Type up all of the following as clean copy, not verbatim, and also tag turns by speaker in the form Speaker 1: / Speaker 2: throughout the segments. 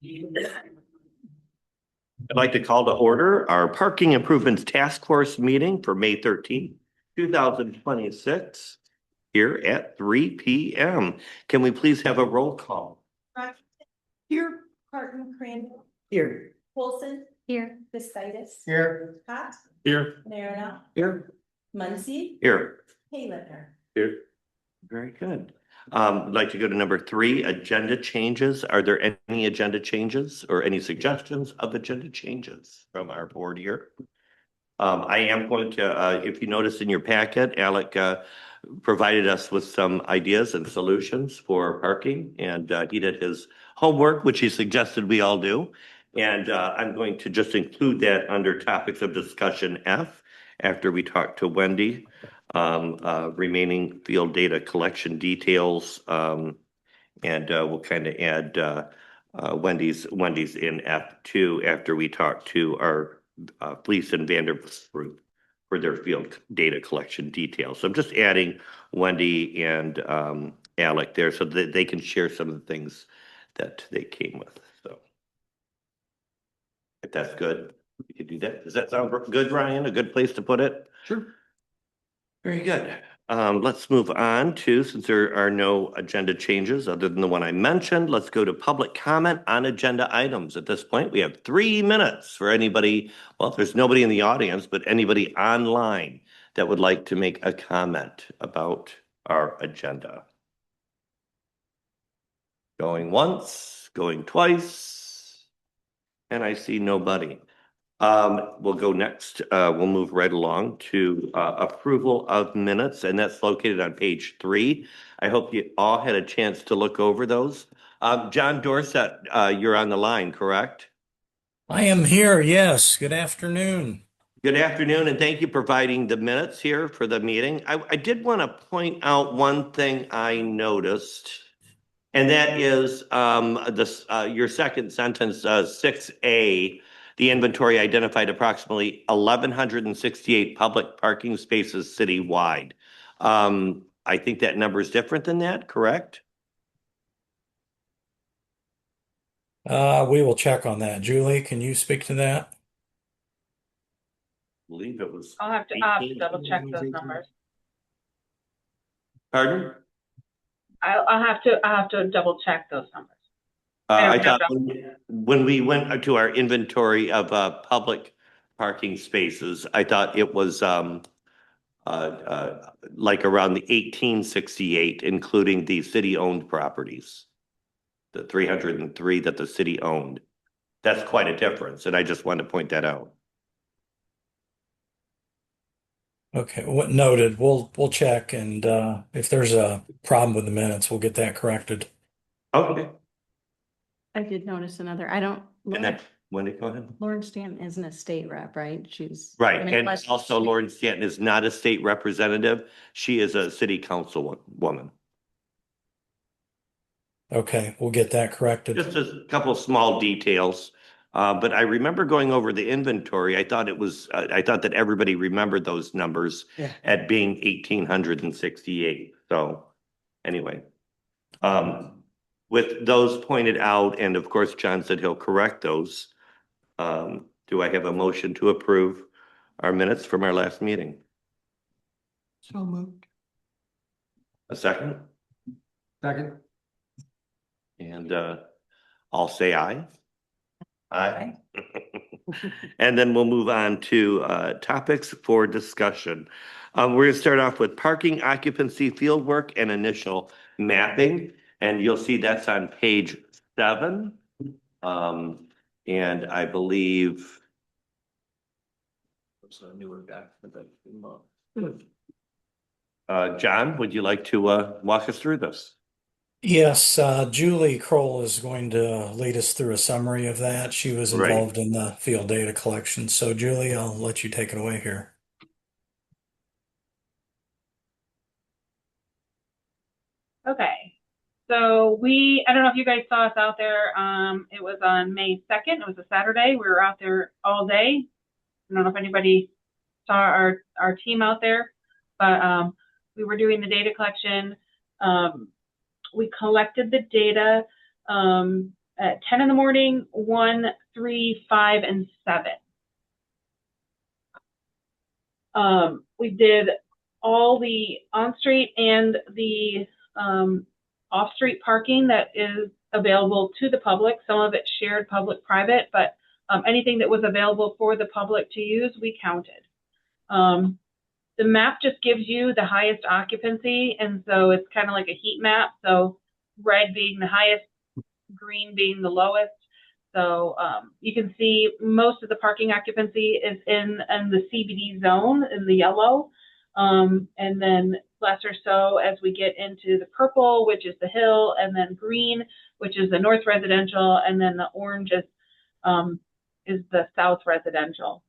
Speaker 1: I'd like to call to order our Parking Improvements Task Force meeting for May 13th, 2026, here at 3 p.m. Can we please have a roll call?
Speaker 2: Here. Carton, Crandall.
Speaker 3: Here.
Speaker 2: Wilson.
Speaker 4: Here.
Speaker 2: Viscitis.
Speaker 3: Here.
Speaker 2: Hot.
Speaker 1: Here.
Speaker 2: Mariner.
Speaker 3: Here.
Speaker 2: Muncy.
Speaker 1: Here.
Speaker 2: Haylander.
Speaker 1: Here. Very good. I'd like to go to number 3, agenda changes. Are there any agenda changes or any suggestions of agenda changes from our board here? I am going to, if you notice in your packet, Alec provided us with some ideas and solutions for parking, and he did his homework, which he suggested we all do. And I'm going to just include that under topics of discussion F after we talk to Wendy. Remaining field data collection details, and we'll kind of add Wendy's in F2 after we talk to our Fleece and Vanderbilt group for their field data collection details. So I'm just adding Wendy and Alec there so that they can share some of the things that they came with. So if that's good, we could do that. Does that sound good, Ryan? A good place to put it?
Speaker 3: Sure.
Speaker 1: Very good. Let's move on to, since there are no agenda changes other than the one I mentioned, let's go to public comment on agenda items. At this point, we have 3 minutes for anybody. Well, there's nobody in the audience, but anybody online that would like to make a comment about our agenda. Going once, going twice, and I see nobody. We'll go next. We'll move right along to approval of minutes, and that's located on page 3. I hope you all had a chance to look over those. John Dorset, you're on the line, correct?
Speaker 3: I am here, yes. Good afternoon.
Speaker 1: Good afternoon, and thank you for providing the minutes here for the meeting. I did want to point out one thing I noticed, and that is your second sentence, 6A. The inventory identified approximately 1,168 public parking spaces citywide. I think that number is different than that, correct?
Speaker 3: We will check on that. Julie, can you speak to that?
Speaker 1: I believe it was.
Speaker 4: I'll have to double check those numbers.
Speaker 1: Pardon?
Speaker 4: I'll have to double check those numbers.
Speaker 1: I thought when we went to our inventory of public parking spaces, I thought it was like around the 1868, including the city-owned properties, the 303 that the city owned. That's quite a difference, and I just wanted to point that out.
Speaker 3: Okay, noted. We'll check, and if there's a problem with the minutes, we'll get that corrected.
Speaker 1: Okay.
Speaker 4: I did notice another. I don't.
Speaker 1: And then, Wendy, go ahead.
Speaker 4: Lauren Stanton isn't a state rep, right? She's
Speaker 1: right. And also Lauren Stanton is not a state representative. She is a city council woman.
Speaker 3: Okay, we'll get that corrected.
Speaker 1: Just a couple of small details. But I remember going over the inventory. I thought that everybody remembered those numbers at being 1,868. So anyway, with those pointed out, and of course, John said he'll correct those. Do I have a motion to approve our minutes from our last meeting?
Speaker 3: So moved.
Speaker 1: A second?
Speaker 3: Second.
Speaker 1: And I'll say aye. Aye. And then we'll move on to topics for discussion. We're going to start off with parking occupancy fieldwork and initial mapping. And you'll see that's on page 7. And I believe John, would you like to walk us through this?
Speaker 3: Yes, Julie Kroll is going to lead us through a summary of that. She was involved in the field data collection. So Julie, I'll let you take it away here.
Speaker 5: Okay. So I don't know if you guys saw us out there. It was on May 2nd. It was a Saturday. We were out there all day. I don't know if anybody saw our team out there, but we were doing the data collection. We collected the data at 10 in the morning, 1, 3, 5, and 7. We did all the on-street and the off-street parking that is available to the public. Some of it shared public-private, but anything that was available for the public to use, we counted. The map just gives you the highest occupancy, and so it's kind of like a heat map. So red being the highest, green being the lowest. So you can see most of the parking occupancy is in the CBD zone in the yellow, and then less or so as we get into the purple, which is the hill, and then green, which is the north residential, and then the orange is the south residential.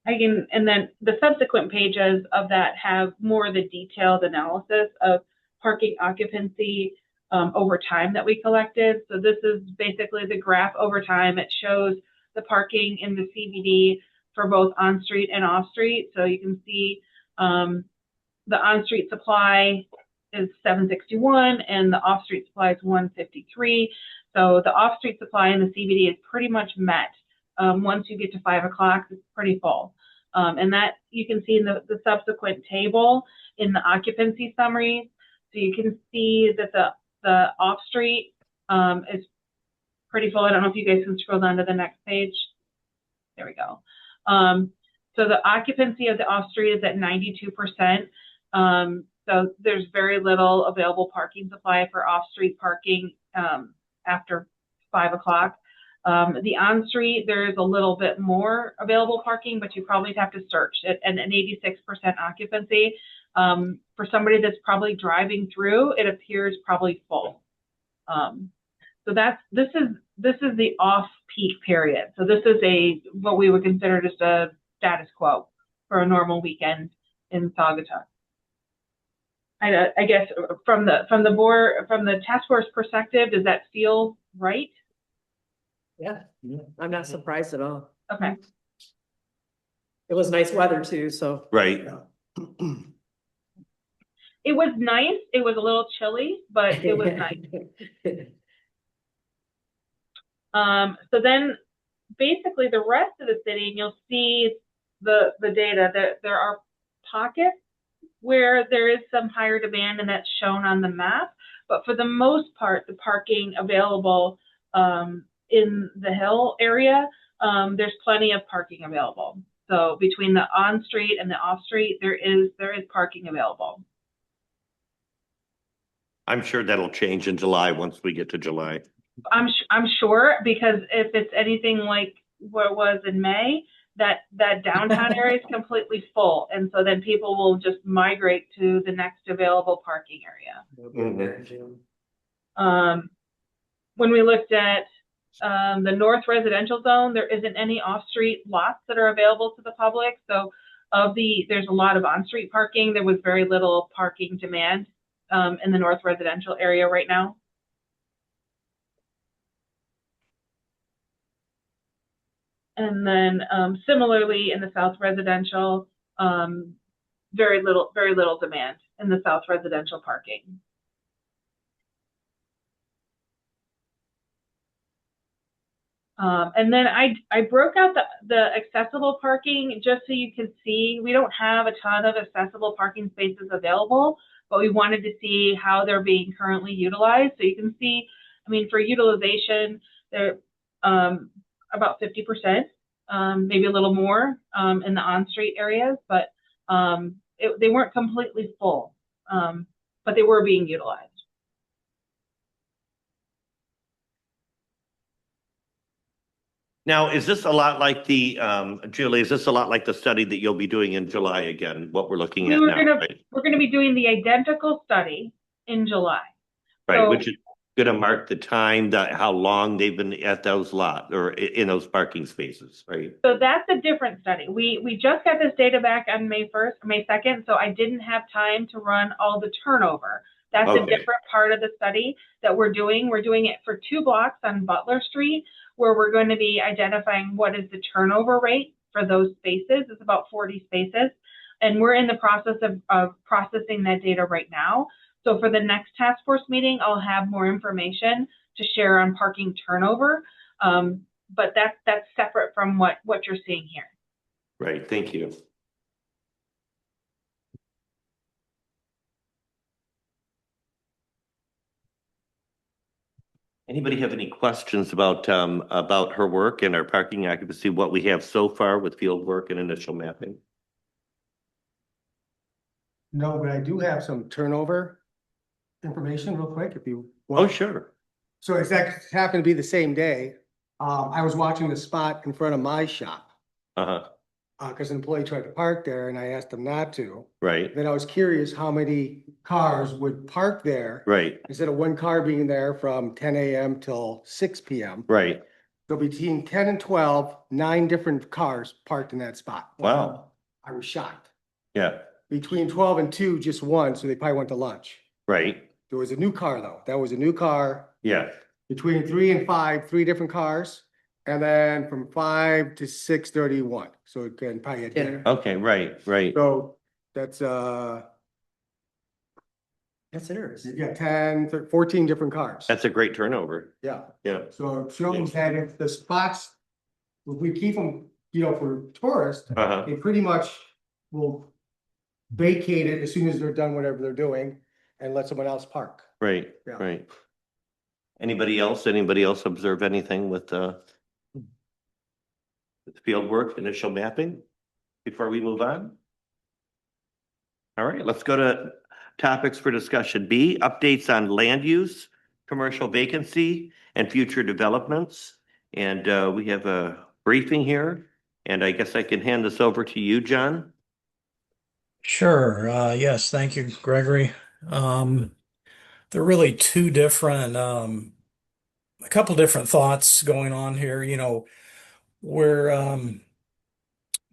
Speaker 5: And then the subsequent pages of that have more of the detailed analysis of parking occupancy over time that we collected. So this is basically the graph over time. It shows the parking in the CBD for both on-street and off-street. So you can see the on-street supply is 761 and the off-street supply is 153. So the off-street supply in the CBD is pretty much met. Once you get to 5 o'clock, it's pretty full. And that you can see in the subsequent table in the occupancy summary. So you can see that the off-street is pretty full. I don't know if you guys can scroll down to the next page. There we go. So the occupancy of the off-street is at 92%. So there's very little available parking supply for off-street parking after 5 o'clock. The on-street, there's a little bit more available parking, but you probably have to search it, and an 86% occupancy. For somebody that's probably driving through, it appears probably full. So this is the off-peak period. So this is what we would consider just a status quo for a normal weekend in Saugatuck. I guess from the task force perspective, does that feel right?
Speaker 6: Yeah, I'm not surprised at all.
Speaker 5: Okay.
Speaker 6: It was nice weather too, so.
Speaker 1: Right.
Speaker 5: It was nice. It was a little chilly, but it was nice. So then basically the rest of the city, and you'll see the data, that there are pockets where there is some higher demand, and that's shown on the map. But for the most part, the parking available in the Hill area, there's plenty of parking available. So between the on-street and the off-street, there is parking available. I'm
Speaker 1: sure that'll change in July once we get to July.
Speaker 5: I'm sure, because if it's anything like what it was in May, that downtown area is completely full, and so then people will just migrate to the next available parking area. When we looked at the north residential zone, there isn't any off-street lots that are available to the public. So there's a lot of on-street parking. There was very little parking demand in the north residential area right now. And then similarly in the south residential, very little demand in the south residential parking. And then I broke out the accessible parking just so you can see. We don't have a ton of accessible parking spaces available, but we wanted to see how they're being currently utilized. So you can see, I mean, for utilization, they're about 50%, maybe a little more in the on-street areas, but they weren't completely full, but they were being utilized.
Speaker 1: Now, is this a lot like the, Julie, is this a lot like the study that you'll be doing in July again, what we're looking at now? Right?
Speaker 5: We're going to be doing the identical study in July.
Speaker 1: Right,
Speaker 5: So,
Speaker 1: which is going to mark the time, how long they've been at those lots or in those parking spaces, right?
Speaker 5: So that's a different study. We just got this data back on May 2nd, so I didn't have time to run all the turnover. That's a different part of the study that we're doing. We're doing it for 2 blocks on Butler Street, where we're going to be identifying what is the turnover rate for those spaces. It's about 40 spaces. And we're in the process of processing that data right now. So for the next task force meeting, I'll have more information to share on parking turnover. But that's separate from what you're seeing here.
Speaker 1: Right, thank you. Anybody have any questions about her work and our parking occupancy, what we have so far with field work and initial mapping?
Speaker 7: No, but I do have some turnover information real quick if you
Speaker 1: Oh,
Speaker 7: want.
Speaker 1: sure.
Speaker 7: So it's that happened to be the same day. I was watching the spot in front of my shop,
Speaker 1: Uh-huh,
Speaker 7: because an employee tried to park there and I asked him not to.
Speaker 1: right,
Speaker 7: Then I was curious how many cars would park there
Speaker 1: right,
Speaker 7: instead of one car being there from 10 a.m. till 6 p.m.
Speaker 1: right.
Speaker 7: So between 10 and 12, 9 different cars parked in that spot.
Speaker 1: Wow,
Speaker 7: I was shocked.
Speaker 1: yeah,
Speaker 7: Between 12 and 2, just one, so they probably went to lunch.
Speaker 1: right,
Speaker 7: There was a new car though. That was a new car.
Speaker 1: yeah,
Speaker 7: Between 3 and 5, 3 different cars. And then from 5 to 6:31. So again, probably at dinner.
Speaker 1: okay, right, right.
Speaker 7: So that's
Speaker 6: That's interesting.
Speaker 7: you got 10, 14 different cars.
Speaker 1: That's a great turnover,
Speaker 7: Yeah.
Speaker 1: yeah,
Speaker 7: So it shows that if the spots, if we keep them, for tourists,
Speaker 1: uh-huh,
Speaker 7: they pretty much will vacate it as soon as they're done whatever they're doing and let someone else park.
Speaker 1: right,
Speaker 7: Yeah.
Speaker 1: right. Anybody else observe anything with field work, initial mapping before we move on? All right, let's go to topics for discussion. B, updates on land use, commercial vacancy, and future developments. And we have a briefing here, and I guess I can hand this over to you, John.
Speaker 3: Sure. Yes, thank you, Gregory. There are really a couple different thoughts going on here. We're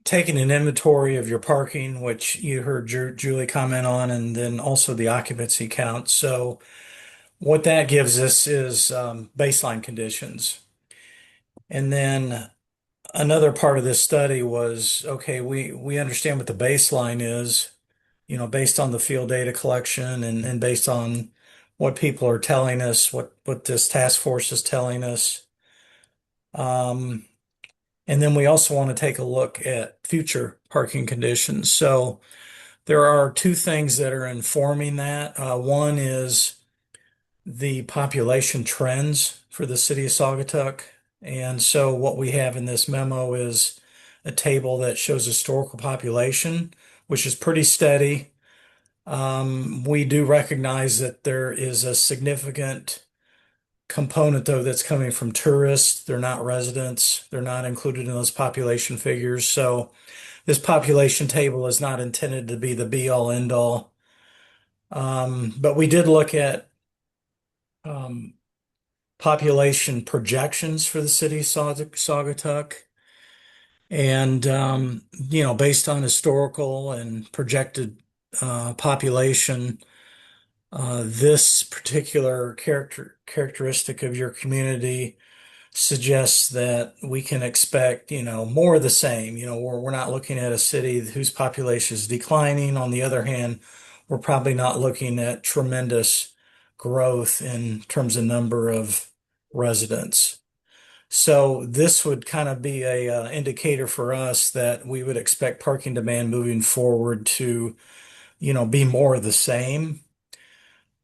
Speaker 3: taking an inventory of your parking, which you heard Julie comment on, and then also the occupancy count. So what that gives us is baseline conditions. And then another part of this study was, okay, we understand what the baseline is, based on the field data collection and based on what people are telling us, what this task force is telling us. And then we also want to take a look at future parking conditions. So there are two things that are informing that. One is the population trends for the city of Saugatuck. And so what we have in this memo is a table that shows historical population, which is pretty steady. We do recognize that there is a significant component, though, that's coming from tourists. They're not residents. They're not included in those population figures. So this population table is not intended to be the be all end all. But we did look at population projections for the city of Saugatuck. And, based on historical and projected population, this particular characteristic of your community suggests that we can expect, more of the same. We're not looking at a city whose population is declining. On the other hand, we're probably not looking at tremendous growth in terms of number of residents. So this would kind of be a indicator for us that we would expect parking demand moving forward to, be more of the same.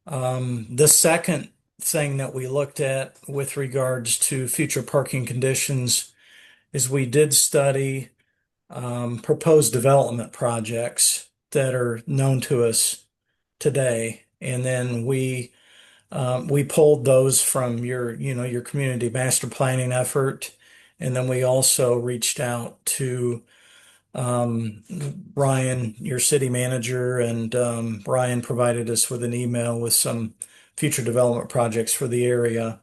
Speaker 3: The second thing that we looked at with regards to future parking conditions is we did study proposed development projects that are known to us today, and then we pulled those from your community master planning effort, and then we also reached out to Ryan, your city manager, and Ryan provided us with an email with some future development projects for the area.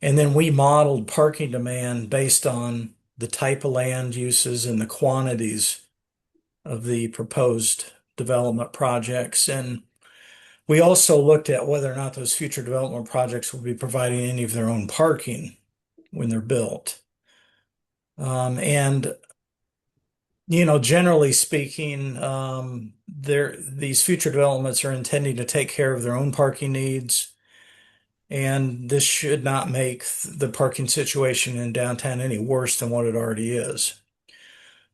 Speaker 3: And then we modeled parking demand based on the type of land uses and the quantities of the proposed development projects. And we also looked at whether or not those future development projects will be providing any of their own parking when they're built. And generally speaking, these future developments are intending to take care of their own parking needs. And this should not make the parking situation in downtown any worse than what it already is.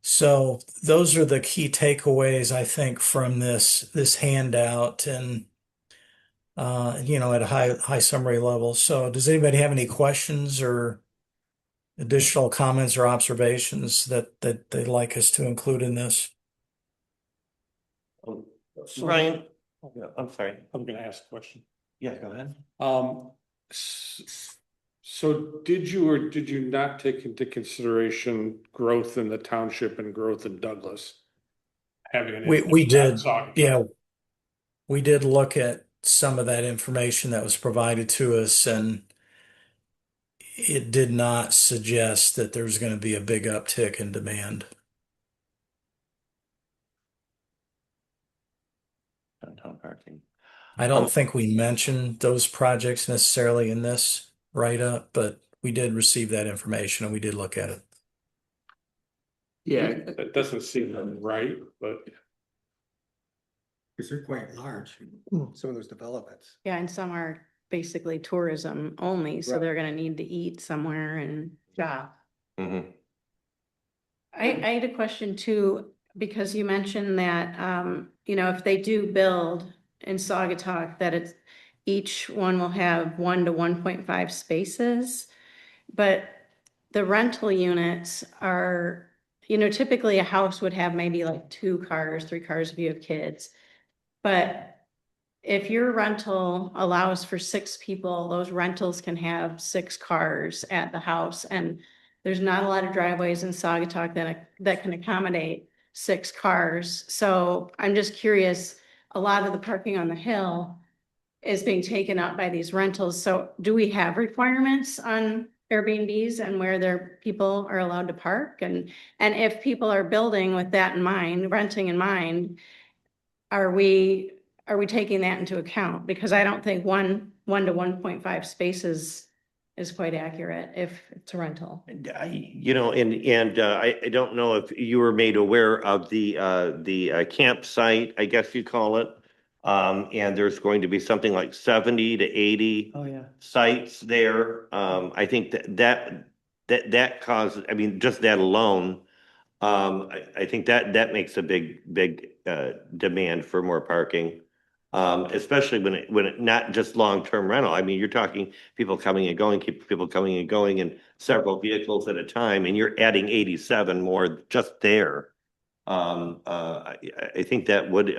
Speaker 3: So those are the key takeaways, I think, from this handout and at a high summary level. So does anybody have any questions or additional comments or observations that they'd like us to include in this?
Speaker 1: Ryan, I'm sorry.
Speaker 8: I'm gonna ask a question.
Speaker 1: Yeah, go ahead.
Speaker 8: So did you or did you not take into consideration growth in the township and growth in Douglas? Having an
Speaker 3: We did,
Speaker 8: Saugatuck?
Speaker 3: yeah. We did look at some of that information that was provided to us, and it did not suggest that there's going to be a big uptick in demand.
Speaker 1: Downtown parking.
Speaker 3: I don't think we mentioned those projects necessarily in this write-up, but we did receive that information and we did look at it.
Speaker 9: Yeah,
Speaker 8: That doesn't seem right, but
Speaker 7: Because they're quite large, some of those developments.
Speaker 6: Yeah, and some are basically tourism only, so
Speaker 7: Right.
Speaker 6: they're gonna need to eat somewhere and shop.
Speaker 1: Mhm.
Speaker 6: I had a question too, because you mentioned that, if they do build in Saugatuck, that it's, each one will have 1 to 1.5 spaces. But the rental units are, typically a house would have maybe like 2 cars, 3 cars if you have kids. But if your rental allows for 6 people, those rentals can have 6 cars at the house. And there's not a lot of driveways in Saugatuck that can accommodate 6 cars. So I'm just curious, a lot of the parking on the hill is being taken up by these rentals. So do we have requirements on Airbnbs and where their people are allowed to park? And if people are building with that in mind, renting in mind, are we taking that into account? Because I don't think 1 to 1.5 spaces is quite accurate if it's a rental.
Speaker 1: I don't know if you were made aware of the campsite, I guess you call it. And there's going to be something like 70 to 80 sites there. I think that causes, I mean, just that alone, I think that makes a big demand for more parking. Especially when it not just long-term rental. I mean, you're talking people coming and going, keep people coming and going in several vehicles at a time, and you're adding 87 more just there. I think that would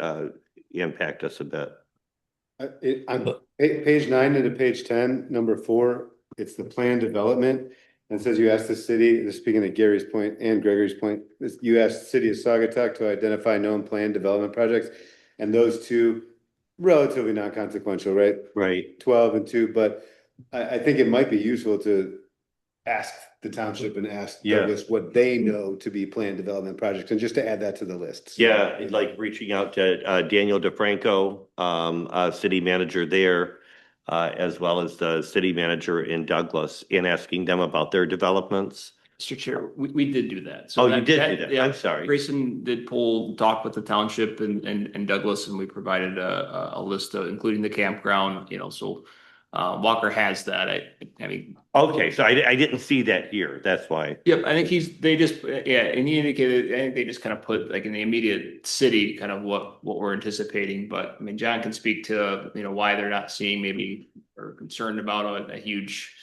Speaker 1: impact us a bit.
Speaker 10: On page 9 into page 10, number 4, it's the plan development. And it says you asked the city, this speaking of Gary's point and Gregory's point, you asked the city of Saugatuck to identify known plan development projects. And those 2 relatively non-consequential, right?
Speaker 1: Right.
Speaker 10: 12 and 2, but I think it might be useful to ask the township and ask Douglas what they know to be planned development projects, and just to add that to the list. So,
Speaker 1: Yeah, like reaching out to Daniel DeFranco, city manager there, as well as the city manager in Douglas, and asking them about their developments.
Speaker 9: Mr. Chair, we did do that. So
Speaker 1: Oh, you did do that.
Speaker 9: yeah,
Speaker 1: I'm sorry.
Speaker 9: Grayson did talk with the township and Douglas, and we provided a list of, including the campground, so Walker has that. I mean.
Speaker 1: Okay, so I didn't see that here. That's why.
Speaker 9: Yep, I think and he indicated, I think they just kind of put like in the immediate city, kind of what we're anticipating. But I mean, John can speak to, why they're not seeing maybe or concerned about a huge,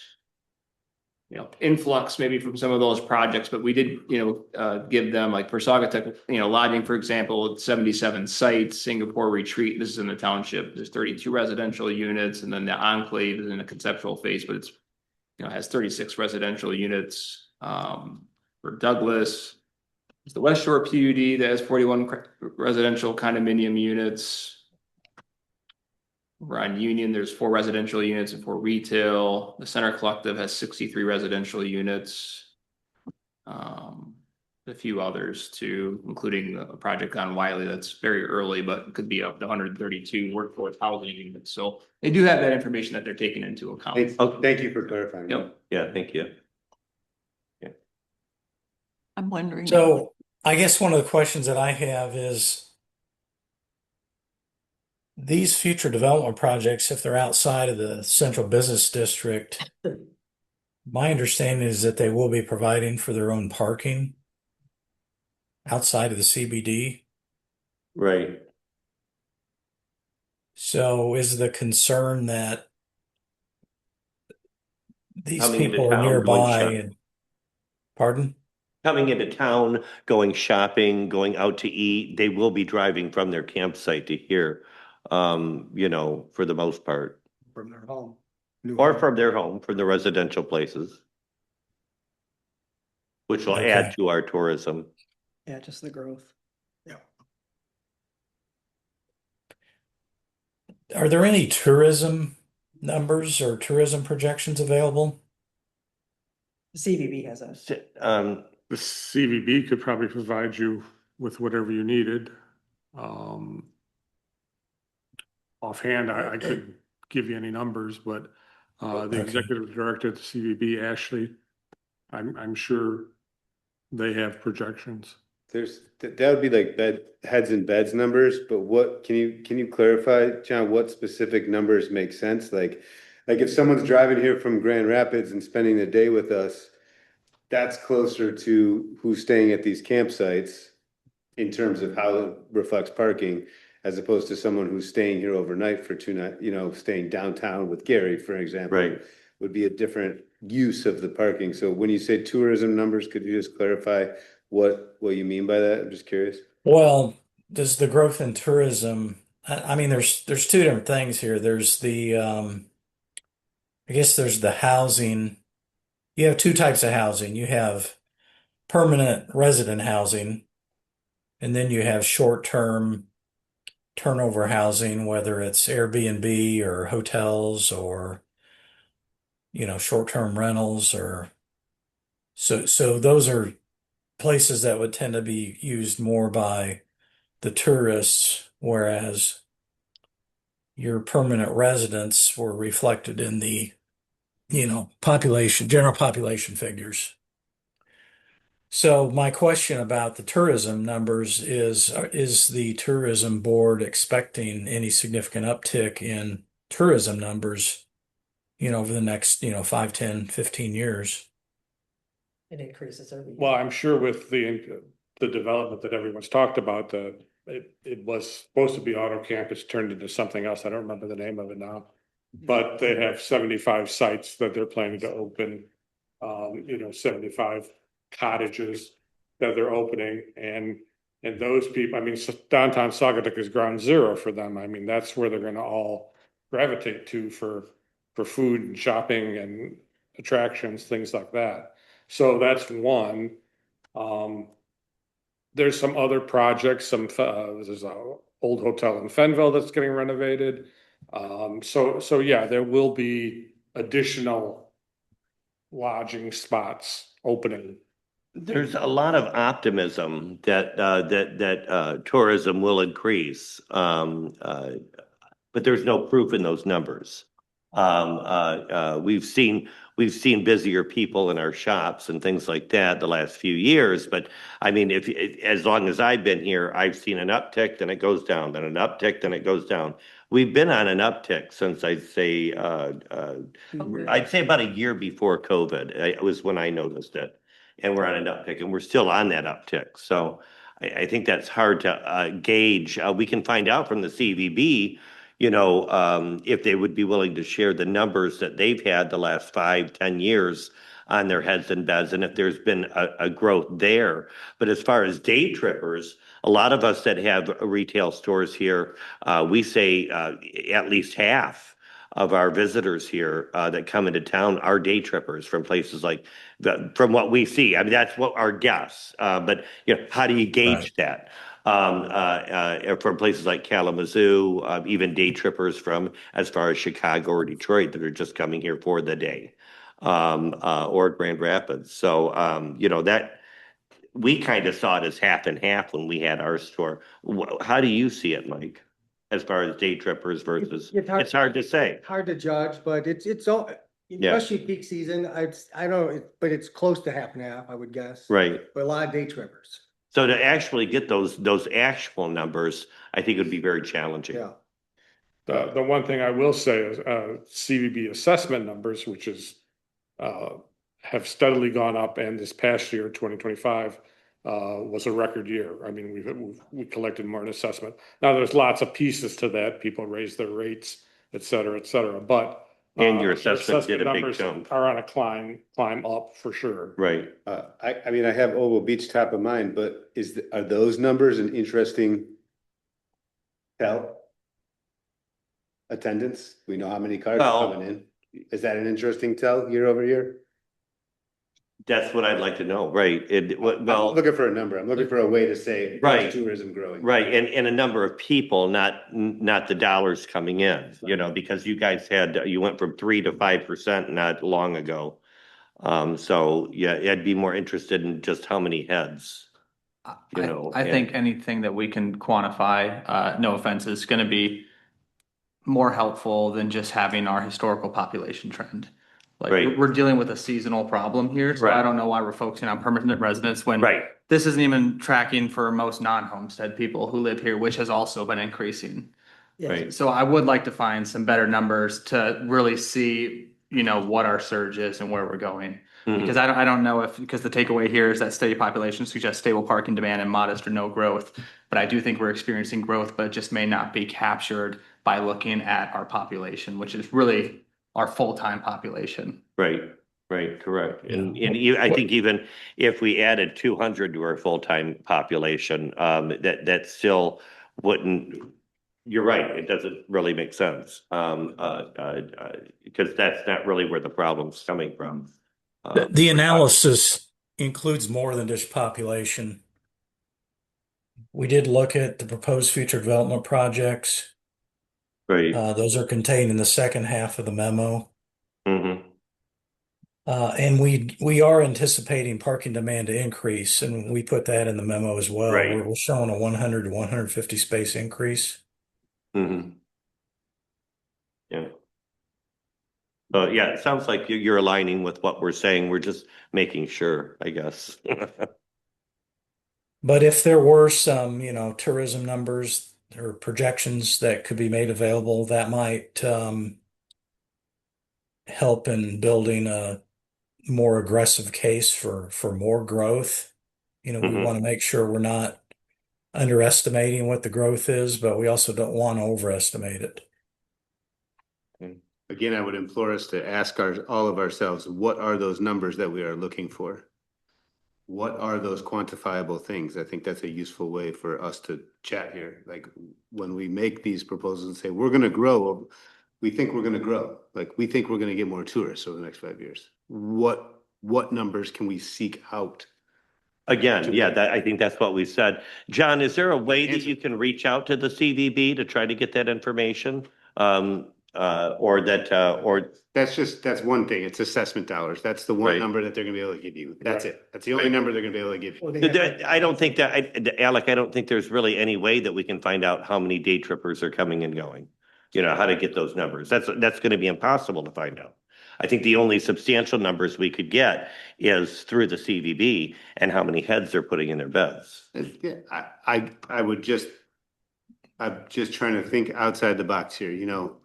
Speaker 9: influx maybe from some of those projects. But we did, give them, like for Saugatuck, lodging, for example, 77 sites, Singapore Retreat, this is in the township, there's 32 residential units, and then the Enclave is in a conceptual phase, but it's, has 36 residential units. For Douglas, it's the West Shore PUD that has 41 residential condominium units. Over on Union, there's 4 residential units and 4 retail. The Center Collective has 63 residential units. A few others too, including a project on Wiley that's very early, but could be up to 132 workforce housing units. So they do have that information that they're taking into account.
Speaker 10: Thank you for clarifying.
Speaker 9: Yep.
Speaker 1: Yeah, thank you.
Speaker 2: I'm wondering.
Speaker 3: So I guess one of the questions that I have is, these future development projects, if they're outside of the central business district, my understanding is that they will be providing for their own parking outside of the CBD.
Speaker 1: Right.
Speaker 3: So is the concern that these
Speaker 1: Coming into
Speaker 3: people are
Speaker 1: town, going
Speaker 3: nearby
Speaker 1: shopping.
Speaker 3: and, pardon?
Speaker 1: Coming into town, going shopping, going out to eat, they will be driving from their campsite to here, for the most part.
Speaker 7: From their home. New
Speaker 1: Or
Speaker 7: home.
Speaker 1: from their home, from the residential places. Which will
Speaker 3: Okay.
Speaker 1: add to our tourism.
Speaker 11: Yeah, just the growth.
Speaker 7: Yeah.
Speaker 3: Are there any tourism numbers or tourism projections available?
Speaker 11: The CVB has a.
Speaker 8: The CVB could probably provide you with whatever you needed. Offhand, I couldn't give you any numbers, but the
Speaker 3: Okay.
Speaker 8: executive director at the CVB, Ashley, I'm sure they have projections.
Speaker 10: That would be like heads and beds numbers, but what, can you clarify, John, what specific numbers make sense? Like if someone's driving here from Grand Rapids and spending the day with us, that's closer to who's staying at these campsites in terms of how it reflects parking, as opposed to someone who's staying here overnight for 2 nights, staying downtown with Gary, for example.
Speaker 1: Right.
Speaker 10: Would be a different use of the parking. So when you say tourism numbers, could you just clarify what you mean by that? I'm just curious.
Speaker 3: Well, does the growth in tourism, I mean, there's two different things here. There's the, I guess there's the housing. You have two types of housing. You have permanent resident housing, and then you have short-term turnover housing, whether it's Airbnb or hotels or, short-term rentals or so those are places that would tend to be used more by the tourists, whereas your permanent residents were reflected in the, general population figures. So my question about the tourism numbers is the tourism board expecting any significant uptick in tourism numbers, over the next, 5, 10, 15 years?
Speaker 11: It increases every year.
Speaker 8: Well, I'm sure with the development that everyone's talked about, it was supposed to be Auto Camp. It's turned into something else. I don't remember the name of it now. But they have 75 sites that they're planning to open, 75 cottages that they're opening. And those people, I mean, downtown Saugatuck is ground zero for them. I mean, that's where they're going to all gravitate to for food and shopping and attractions, things like that. So that's one. There's some other projects, there's a old hotel in Fenville that's getting renovated. So yeah, there will be additional lodging spots opening.
Speaker 1: There's a lot of optimism that tourism will increase, but there's no proof in those numbers. We've seen busier people in our shops and things like that the last few years. But I mean, as long as I've been here, I've seen an uptick, then it goes down, then an uptick, then it goes down. We've been on an uptick since I'd say about a year before COVID. It was when I noticed it, and we're on an uptick, and we're still on that uptick. So I think that's hard to gauge. We can find out from the CVB. If they would be willing to share the numbers that they've had the last 5, 10 years on their heads and beds, and if there's been a growth there. But as far as day trippers, a lot of us that have retail stores here, we say at least half of our visitors here that come into town are day trippers from places like from what we see. I mean, that's what our guess. But how do you gauge that? From places like Kalamazoo, even day trippers from as far as Chicago or Detroit that are just coming here for the day, or Grand Rapids. So, that we kind of saw it as half and half when we had our store. How do you see it, Mike, as far as day trippers versus? It's hard to say.
Speaker 7: Hard to judge, but it's all, especially peak season. I don't know, but it's close to half and half, I would guess.
Speaker 1: Right.
Speaker 7: But a lot of day trippers.
Speaker 1: So to actually get those actual numbers, I think would be very challenging.
Speaker 7: Yeah.
Speaker 8: The one thing I will say is, CVB assessment numbers, which is, have steadily gone up, and this past year, 2025, was a record year. I mean, we collected more in assessment. Now, there's lots of pieces to that. People raise their rates, et cetera, but.
Speaker 1: And your
Speaker 8: the
Speaker 1: assessment did a big
Speaker 8: numbers
Speaker 1: jump.
Speaker 8: Are on a climb up for sure.
Speaker 1: Right.
Speaker 10: I mean, I have Oval Beach top of mind, but are those numbers an interesting tell? Attendance, we know how many cars are
Speaker 1: Well-
Speaker 10: coming in. Is that an interesting tell year over year?
Speaker 1: That's what I'd like to know, right?
Speaker 10: I'm
Speaker 1: Well,
Speaker 10: looking for a number. I'm looking for a way to say,
Speaker 1: Right.
Speaker 10: is tourism growing?
Speaker 1: right, and a number of people, not the dollars coming in, because you guys you went from 3 to 5% not long ago. So yeah, I'd be more interested in just how many heads.
Speaker 12: I think anything that we can quantify, no offense, is gonna be more helpful than just having our historical population trend. Like,
Speaker 1: Right.
Speaker 12: we're dealing with a seasonal problem here, so
Speaker 1: Right.
Speaker 12: I don't know why we're focusing on permanent residents when
Speaker 1: Right,
Speaker 12: this isn't even tracking for most non-homestead people who live here, which has also been increasing.
Speaker 11: Yeah.
Speaker 1: right.
Speaker 12: So I would like to find some better numbers to really see, what our surge is and where we're going.
Speaker 1: Mhm.
Speaker 12: Because I don't know because the takeaway here is that steady population suggests stable parking demand and modest or no growth. But I do think we're experiencing growth, but it just may not be captured by looking at our population, which is really our full-time population.
Speaker 1: Right, correct. I think even if we added 200 to our full-time population, that still wouldn't, you're right, it doesn't really make sense. Because that's not really where the problem's coming from.
Speaker 3: The analysis includes more than just population. We did look at the proposed future development projects.
Speaker 1: Right.
Speaker 3: Those are contained in the second half of the memo.
Speaker 1: Mhm.
Speaker 3: And we are anticipating parking demand to increase, and we put that in the memo as well.
Speaker 1: Right.
Speaker 3: We're showing a 100 to 150 space increase.
Speaker 1: Mhm. Yeah. Yeah, it sounds like you're aligning with what we're saying. We're just making sure, I guess.
Speaker 3: But if there were some, tourism numbers or projections that could be made available, that might help in building a more aggressive case for more growth. We
Speaker 1: Mhm.
Speaker 3: want to make sure we're not underestimating what the growth is, but we also don't want to overestimate it.
Speaker 10: Again, I would implore us to ask all of ourselves, what are those numbers that we are looking for? What are those quantifiable things? I think that's a useful way for us to chat here. Like, when we make these proposals and say, we're gonna grow, we think we're gonna grow. Like, we think we're gonna get more tourists over the next 5 years. What numbers can we seek out?
Speaker 1: Again, yeah, I think that's what we said. John, is there a way that you can reach out to the CVB to try to get that information? Or
Speaker 10: That's one thing. It's assessment dollars. That's the one
Speaker 1: Right.
Speaker 10: number that they're gonna be able to give you. That's
Speaker 8: Right.
Speaker 10: it. That's the only number they're gonna be able to give you.
Speaker 11: Well, they have-
Speaker 1: I don't think Alec, I don't think there's really any way that we can find out how many day trippers are coming and going. How to get those numbers. That's gonna be impossible to find out. I think the only substantial numbers we could get is through the CVB and how many heads they're putting in their beds.
Speaker 10: Yeah, I'm just trying to think outside the box here,
Speaker 1: Mhm.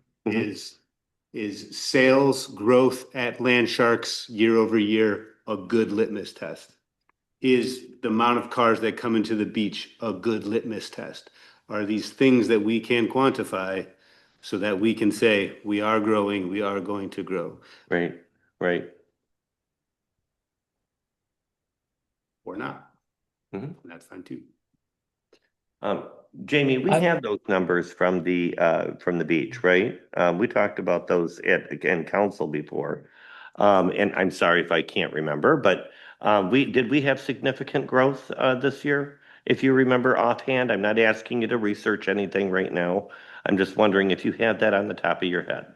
Speaker 10: is sales growth at Land Sharks year over year a good litmus test? Is the amount of cars that come into the beach a good litmus test? Are these things that we can quantify so that we can say, we are growing, we are going to grow,
Speaker 1: Right.
Speaker 10: or not?
Speaker 1: Mhm.
Speaker 10: That's fine too.
Speaker 1: Jamie, we
Speaker 3: I-
Speaker 1: have those numbers from the beach, right? We talked about those in council before. And I'm sorry if I can't remember, but did we have significant growth this year? If you remember offhand, I'm not asking you to research anything right now. I'm just wondering if you had that on the top of your head.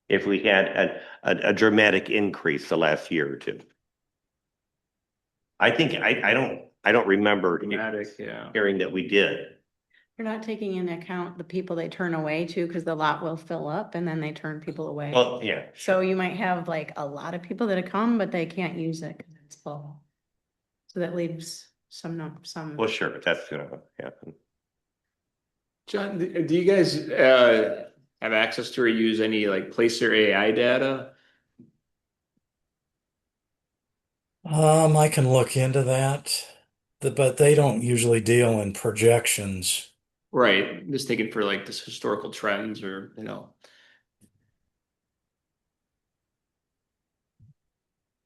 Speaker 1: If we had a dramatic increase the last year or two. I think I don't remember
Speaker 9: Dramatic, yeah.
Speaker 1: hearing that we did.
Speaker 6: You're not taking into account the people they turn away too, because the lot will fill up and then they turn people away.
Speaker 1: Well, yeah.
Speaker 6: So you might have like a lot of people that have come, but they can't use it because it's full. So that leaves some.
Speaker 1: Well, sure, that's gonna happen.
Speaker 9: John, do you guys have access to or use any like Placer AI data?
Speaker 3: I can look into that, but they don't usually deal in projections.
Speaker 9: Right, just thinking for like this historical trends or, you know.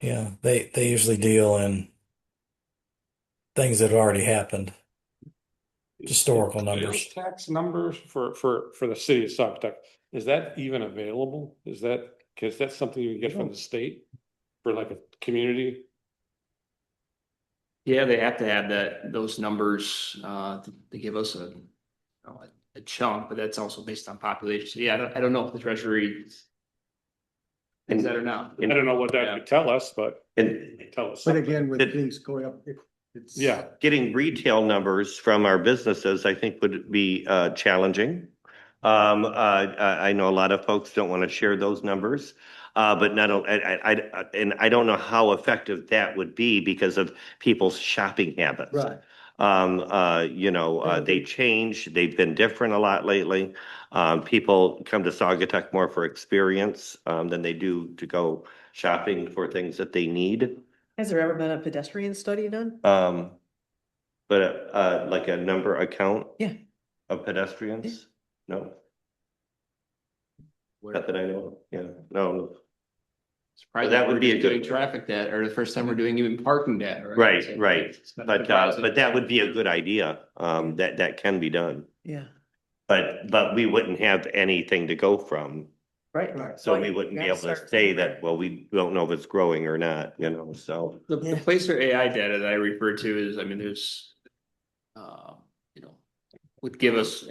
Speaker 3: Yeah, they usually deal in things that already happened. Historical numbers.
Speaker 8: Sales tax numbers for the city of Saugatuck, is that even available? Is that, cause that's something you can get from the state for like a community?
Speaker 9: Yeah, they have to have those numbers, to give us a chunk, but that's also based on population. So yeah, I don't know if the treasury is that or not.
Speaker 8: I don't know what that would tell us, but
Speaker 1: And
Speaker 8: tell us.
Speaker 7: But
Speaker 8: something.
Speaker 7: again, with
Speaker 1: It-
Speaker 7: things going up, it's.
Speaker 8: Yeah,
Speaker 1: getting retail numbers from our businesses, I think would be challenging. I know a lot of folks don't want to share those numbers. But not, and I don't know how effective that would be because of people's shopping habits.
Speaker 7: Right.
Speaker 1: They change, they've been different a lot lately. People come to Saugatuck more for experience, than they do to go shopping for things that they need.
Speaker 11: Has there ever been a pedestrian study done?
Speaker 1: But like a number account?
Speaker 11: Yeah.
Speaker 1: Of pedestrians? No, not that I know, of. Yeah, no.
Speaker 9: Surprised
Speaker 1: that would be a
Speaker 9: doing
Speaker 1: good-
Speaker 9: traffic data, or the first time we're doing even parking data.
Speaker 1: Right.
Speaker 9: It's been
Speaker 1: But
Speaker 9: surprising.
Speaker 1: that would be a good idea, that can be done.
Speaker 11: Yeah,
Speaker 1: But we wouldn't have anything to go from,
Speaker 11: right.
Speaker 1: so we wouldn't be able to say that, well, we don't know if it's growing or not, so.
Speaker 9: The
Speaker 11: Yeah.
Speaker 9: Placer AI data that I refer to is, I mean, there's, would give us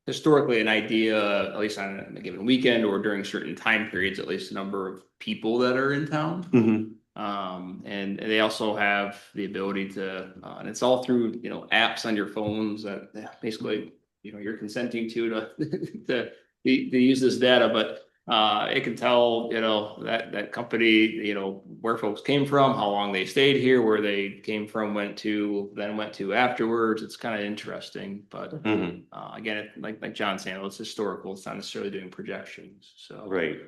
Speaker 9: historically an idea, at least on a given weekend or during certain time periods, at least the number of people that are in town. And they also have the ability to, and it's all through, apps on your phones that basically, you're consenting to use this data, but it can tell, that company, where folks came from, how long they stayed here, where they came from, went to afterwards. It's kind of interesting, but again, like John saying, it's historical. It's not necessarily doing projections. So
Speaker 1: Right.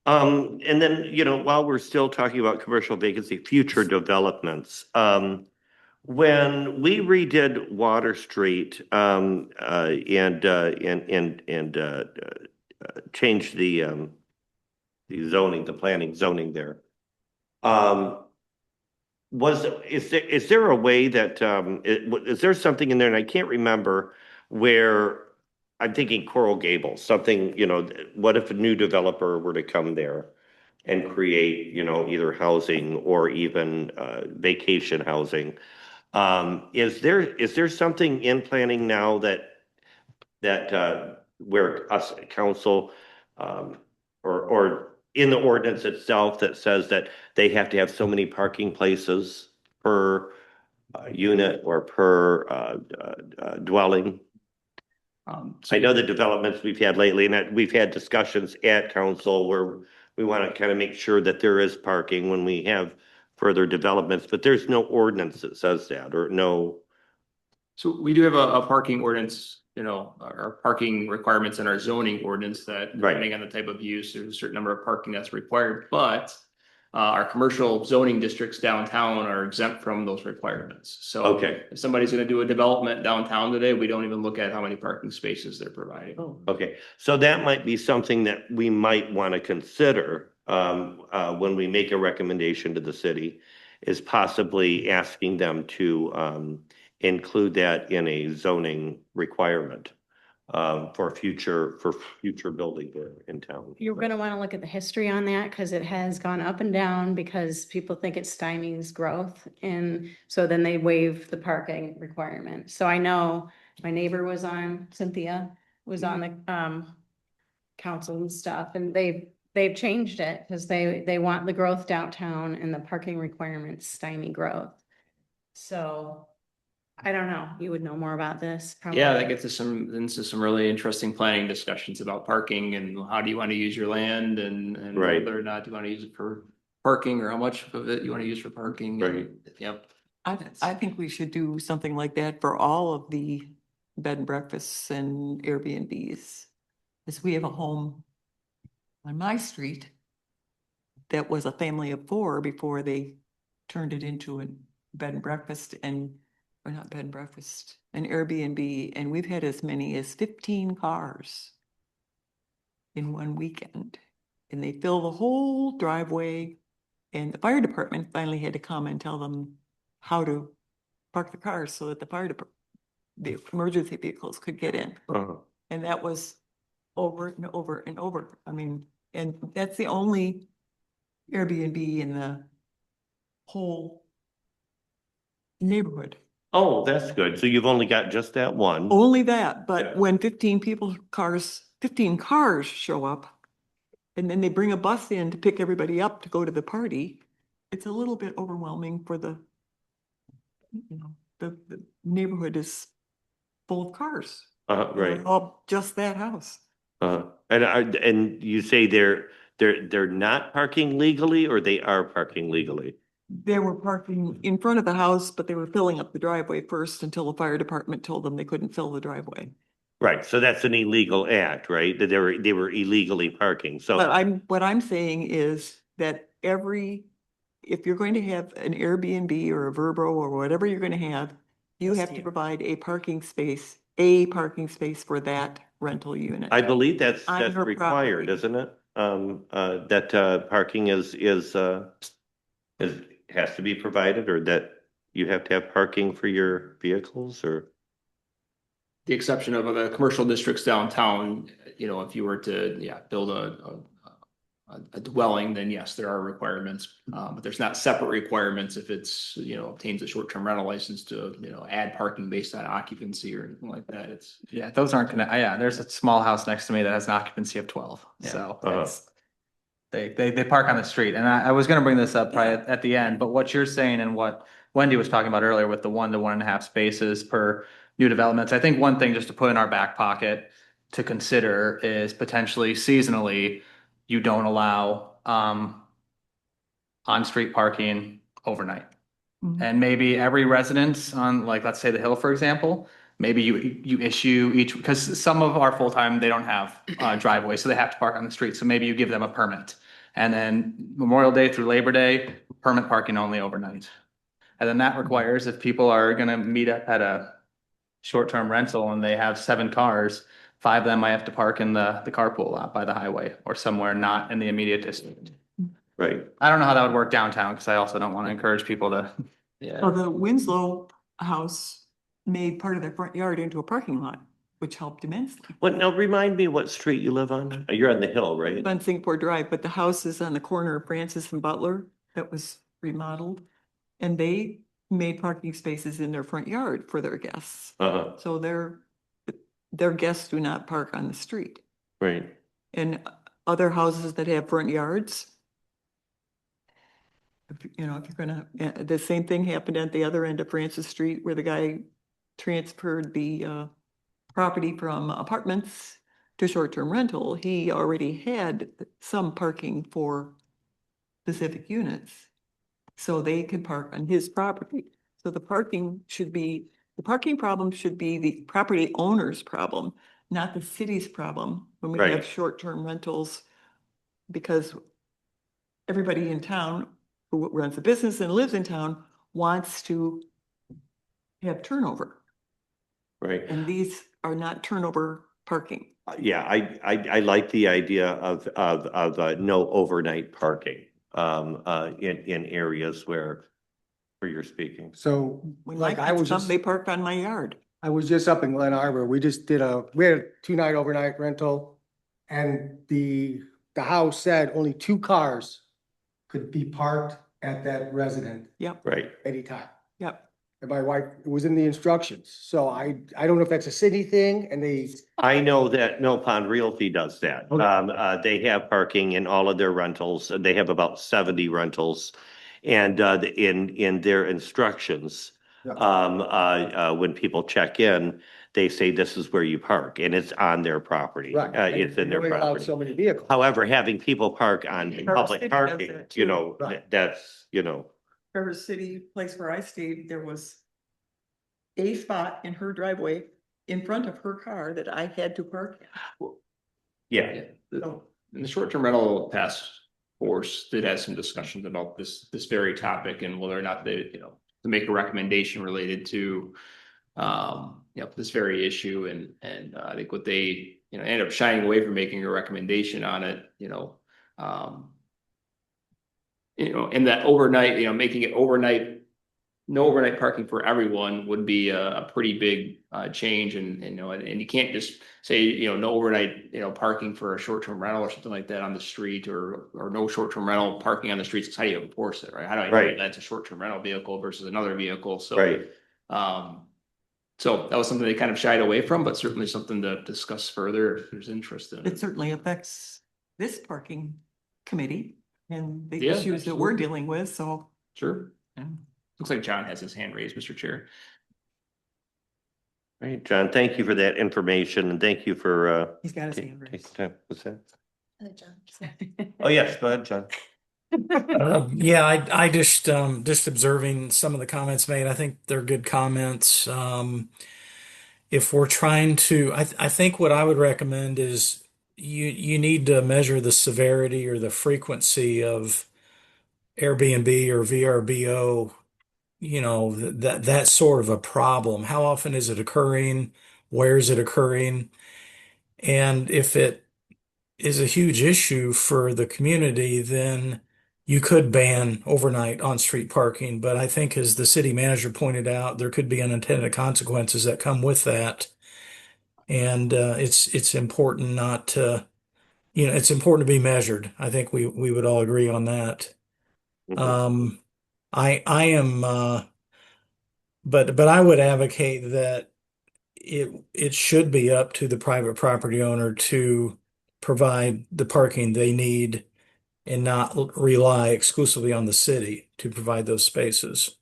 Speaker 1: And then, while we're still talking about commercial vacancy, future developments, when we redid Water Street, and changed the zoning, the planning zoning there. Is there a way that, is there something in there, and I can't remember, where I'm thinking Coral Gables, something, what if a new developer were to come there and create, either housing or even vacation housing? Is there something in planning now that where us council, or in the ordinance itself that says that they have to have so many parking places per unit or per dwelling? I know the developments we've had lately, and we've had discussions at council where we want to kind of make sure that there is parking when we have further developments, but there's no ordinance that says that, or no.
Speaker 9: So we do have a parking ordinance, our parking requirements in our zoning ordinance that depending on the type of use, there's a certain number of parking that's required, but our commercial zoning districts downtown are exempt from those requirements. So
Speaker 1: Okay.
Speaker 9: if somebody's going to do a development downtown today, we don't even look at how many parking spaces they're providing.
Speaker 1: Okay, so that might be something that we might want to consider when we make a recommendation to the city, is possibly asking them to include that in a zoning requirement for future building here in town.
Speaker 6: You're gonna wanna look at the history on that, because it has gone up and down because people think it stymies growth. And so then they waive the parking requirement. So I know my neighbor was on, Cynthia was on the council and stuff, and they've changed it because they want the growth downtown and the parking requirements stymie growth. So I don't know, you would know more about this probably.
Speaker 9: Yeah, that gets us into some really interesting planning discussions about parking and how do you want to use your land and
Speaker 1: Right.
Speaker 9: whether or not you want to use it for parking or how much of it you want to use for parking.
Speaker 1: Right.
Speaker 9: Yep.
Speaker 13: I think we should do something like that for all of the bed and breakfasts and Airbnbs. As we have a home on my street that was a family of 4 before they turned it into a bed and breakfast or not bed and breakfast, an Airbnb, and we've had as many as 15 cars in one weekend. And they fill the whole driveway, and the fire department finally had to come and tell them how to park the cars so that the emergency vehicles could get in.
Speaker 1: Uh-huh.
Speaker 13: And that was over and over and over. I mean, and that's the only Airbnb in the whole neighborhood.
Speaker 1: Oh, that's good. So you've only got just that one.
Speaker 13: Only that,
Speaker 1: Yeah.
Speaker 13: but when 15 cars show up, and then they bring a bus in to pick everybody up to go to the party, it's a little bit overwhelming for the neighborhood is full of cars.
Speaker 1: Right.
Speaker 13: All just that house.
Speaker 1: And you say they're not parking legally, or they are parking legally?
Speaker 13: They were parking in front of the house, but they were filling up the driveway first until the fire department told them they couldn't fill the driveway.
Speaker 1: Right, so that's an illegal act, right? That they were illegally parking, so.
Speaker 13: But what I'm saying is that if you're going to have an Airbnb or a Vrbo or whatever you're going to have, you have to provide a parking space for that rental unit.
Speaker 1: I believe that's
Speaker 13: On her
Speaker 1: required,
Speaker 13: property.
Speaker 1: isn't it? That parking has to be provided, or that you have to have parking for your vehicles, or?
Speaker 9: The exception of the commercial districts downtown, if you were to, build a dwelling, then yes, there are requirements. But there's not separate requirements if it's, obtains a short-term rental license to, add parking based on occupancy or anything like that.
Speaker 12: Yeah, those aren't gonna, there's a small house next to me that has an occupancy of 12, so it's. They park on the street, and I was gonna bring this up probably at the end, but what you're saying and what Wendy was talking about earlier with the 1 to 1.5 spaces per new developments, I think one thing just to put in our back pocket to consider is potentially seasonally, you don't allow on-street parking overnight. And maybe every residence on, like, let's say the Hill, for example, maybe you issue each, because some of our full-time, they don't have driveways, so they have to park on the street. So maybe you give them a permit. And then Memorial Day through Labor Day, permit parking only overnight. And then that requires, if people are gonna meet at a short-term rental and they have 7 cars, 5 of them might have to park in the carpool lot by the highway or somewhere not in the immediate district.
Speaker 1: Right.
Speaker 12: I don't know how that would work downtown, because I also don't want to encourage people to.
Speaker 13: Well, the Winslow house made part of their front yard into a parking lot, which helped immensely.
Speaker 1: Now remind me what street you live on? You're on the Hill, right?
Speaker 13: On Singapore Drive, but the house is on the corner of Francis and Butler that was remodeled. And they made parking spaces in their front yard for their guests. So their guests do not park on the street.
Speaker 1: Right.
Speaker 13: And other houses that have front yards, if you're gonna, the same thing happened at the other end of Francis Street where the guy transferred the property from apartments to short-term rental. He already had some parking for specific units. So they could park on his property. So the parking problem should be the property owner's problem, not the city's problem when we
Speaker 1: Right.
Speaker 13: have short-term rentals. Because everybody in town who runs a business and lives in town wants to have turnover.
Speaker 1: Right.
Speaker 13: And these are not turnover parking.
Speaker 1: Yeah, I like the idea of no overnight parking in areas where you're speaking.
Speaker 7: So
Speaker 13: When
Speaker 7: like
Speaker 13: my
Speaker 7: I
Speaker 13: kids
Speaker 7: was
Speaker 13: come,
Speaker 7: just,
Speaker 13: they park on my yard.
Speaker 7: I was just up in Glen Arbor. We had a 2-night overnight rental. And the house said only 2 cars could be parked at that resident
Speaker 13: Yep,
Speaker 1: Right.
Speaker 7: anytime.
Speaker 13: yep.
Speaker 7: And my wife, it was in the instructions. So I don't know if that's a city thing and
Speaker 1: I know that Mill Pond Realty does that.
Speaker 7: Okay.
Speaker 1: They have parking in all of their rentals. They have about 70 rentals. And in their instructions, when people check in, they say this is where you park, and it's on their property.
Speaker 7: Right.
Speaker 1: It's in their
Speaker 7: They only allow
Speaker 1: property.
Speaker 7: so many vehicles.
Speaker 1: However, having people park on
Speaker 13: Our
Speaker 1: public
Speaker 13: city does
Speaker 1: parking,
Speaker 13: that too.
Speaker 7: Right.
Speaker 1: that's,
Speaker 11: Traverse City place where I stayed, there was a spot in her driveway in front of her car that I had to park.
Speaker 1: Yeah,
Speaker 11: So
Speaker 9: And the short-term rental task force did have some discussions about this very topic and whether or not they, to make a recommendation related to this very issue and I think what they, ended up shying away from making a recommendation on it, and that overnight, making it overnight, no overnight parking for everyone would be a pretty big change and you can't just say, no overnight, parking for a short-term rental or something like that on the street or no short-term rental parking on the streets. It's how do you enforce it, right? How do I know
Speaker 1: Right.
Speaker 9: that's a short-term rental vehicle versus another vehicle? So,
Speaker 1: right.
Speaker 9: So that was something they kind of shied away from, but certainly something to discuss further if there's interest in
Speaker 13: It
Speaker 9: it.
Speaker 13: certainly affects this parking committee and the
Speaker 9: Yeah,
Speaker 13: issues that we're
Speaker 9: absolutely.
Speaker 13: dealing with, so.
Speaker 9: Sure.
Speaker 13: Yeah.
Speaker 9: Looks like John has his hand raised, Mr. Chair.
Speaker 1: Right, John, thank you for that information and thank you for
Speaker 13: He's got his
Speaker 1: taking
Speaker 13: hand raised.
Speaker 1: time. What's that?
Speaker 2: John.
Speaker 1: Oh, yes, go ahead, John.
Speaker 3: Yeah, I just observing some of the comments made. I think they're good comments. If we're trying to, I think what I would recommend is you need to measure the severity or the frequency of Airbnb or VRBO, that sort of a problem. How often is it occurring? Where is it occurring? And if it is a huge issue for the community, then you could ban overnight on-street parking. But I think, as the city manager pointed out, there could be unintended consequences that come with that. And it's important not to, it's important to be measured. I think we would all agree on that.
Speaker 1: Mhm.
Speaker 3: I am, but I would advocate that it should be up to the private property owner to provide the parking they need and not rely exclusively on the city to provide those spaces.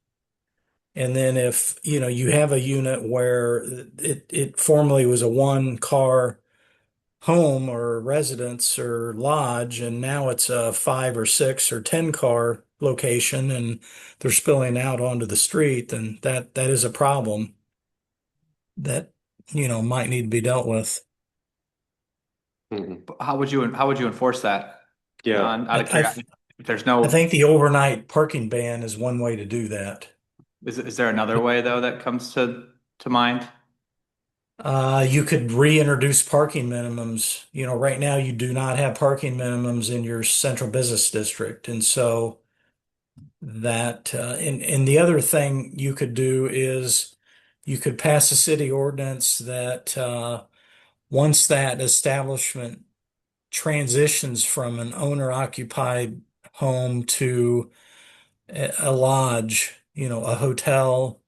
Speaker 3: And then if, you have a unit where it formerly was a one car home or residence or lodge, and now it's a 5 or 6 or 10 car location and they're spilling out onto the street, then that is a problem that, might need to be dealt with.
Speaker 1: Mhm.
Speaker 12: How would you enforce that?
Speaker 1: Yeah,
Speaker 12: John, out of
Speaker 3: I
Speaker 12: curiosity, if there's no,
Speaker 3: I think the overnight parking ban is one way to do that.
Speaker 12: is there another way though that comes to mind?
Speaker 3: You could reintroduce parking minimums. Right now you do not have parking minimums in your central business district. And so that, and the other thing you could do is you could pass a city ordinance that, once that establishment transitions from an owner occupied home to a lodge, a hotel,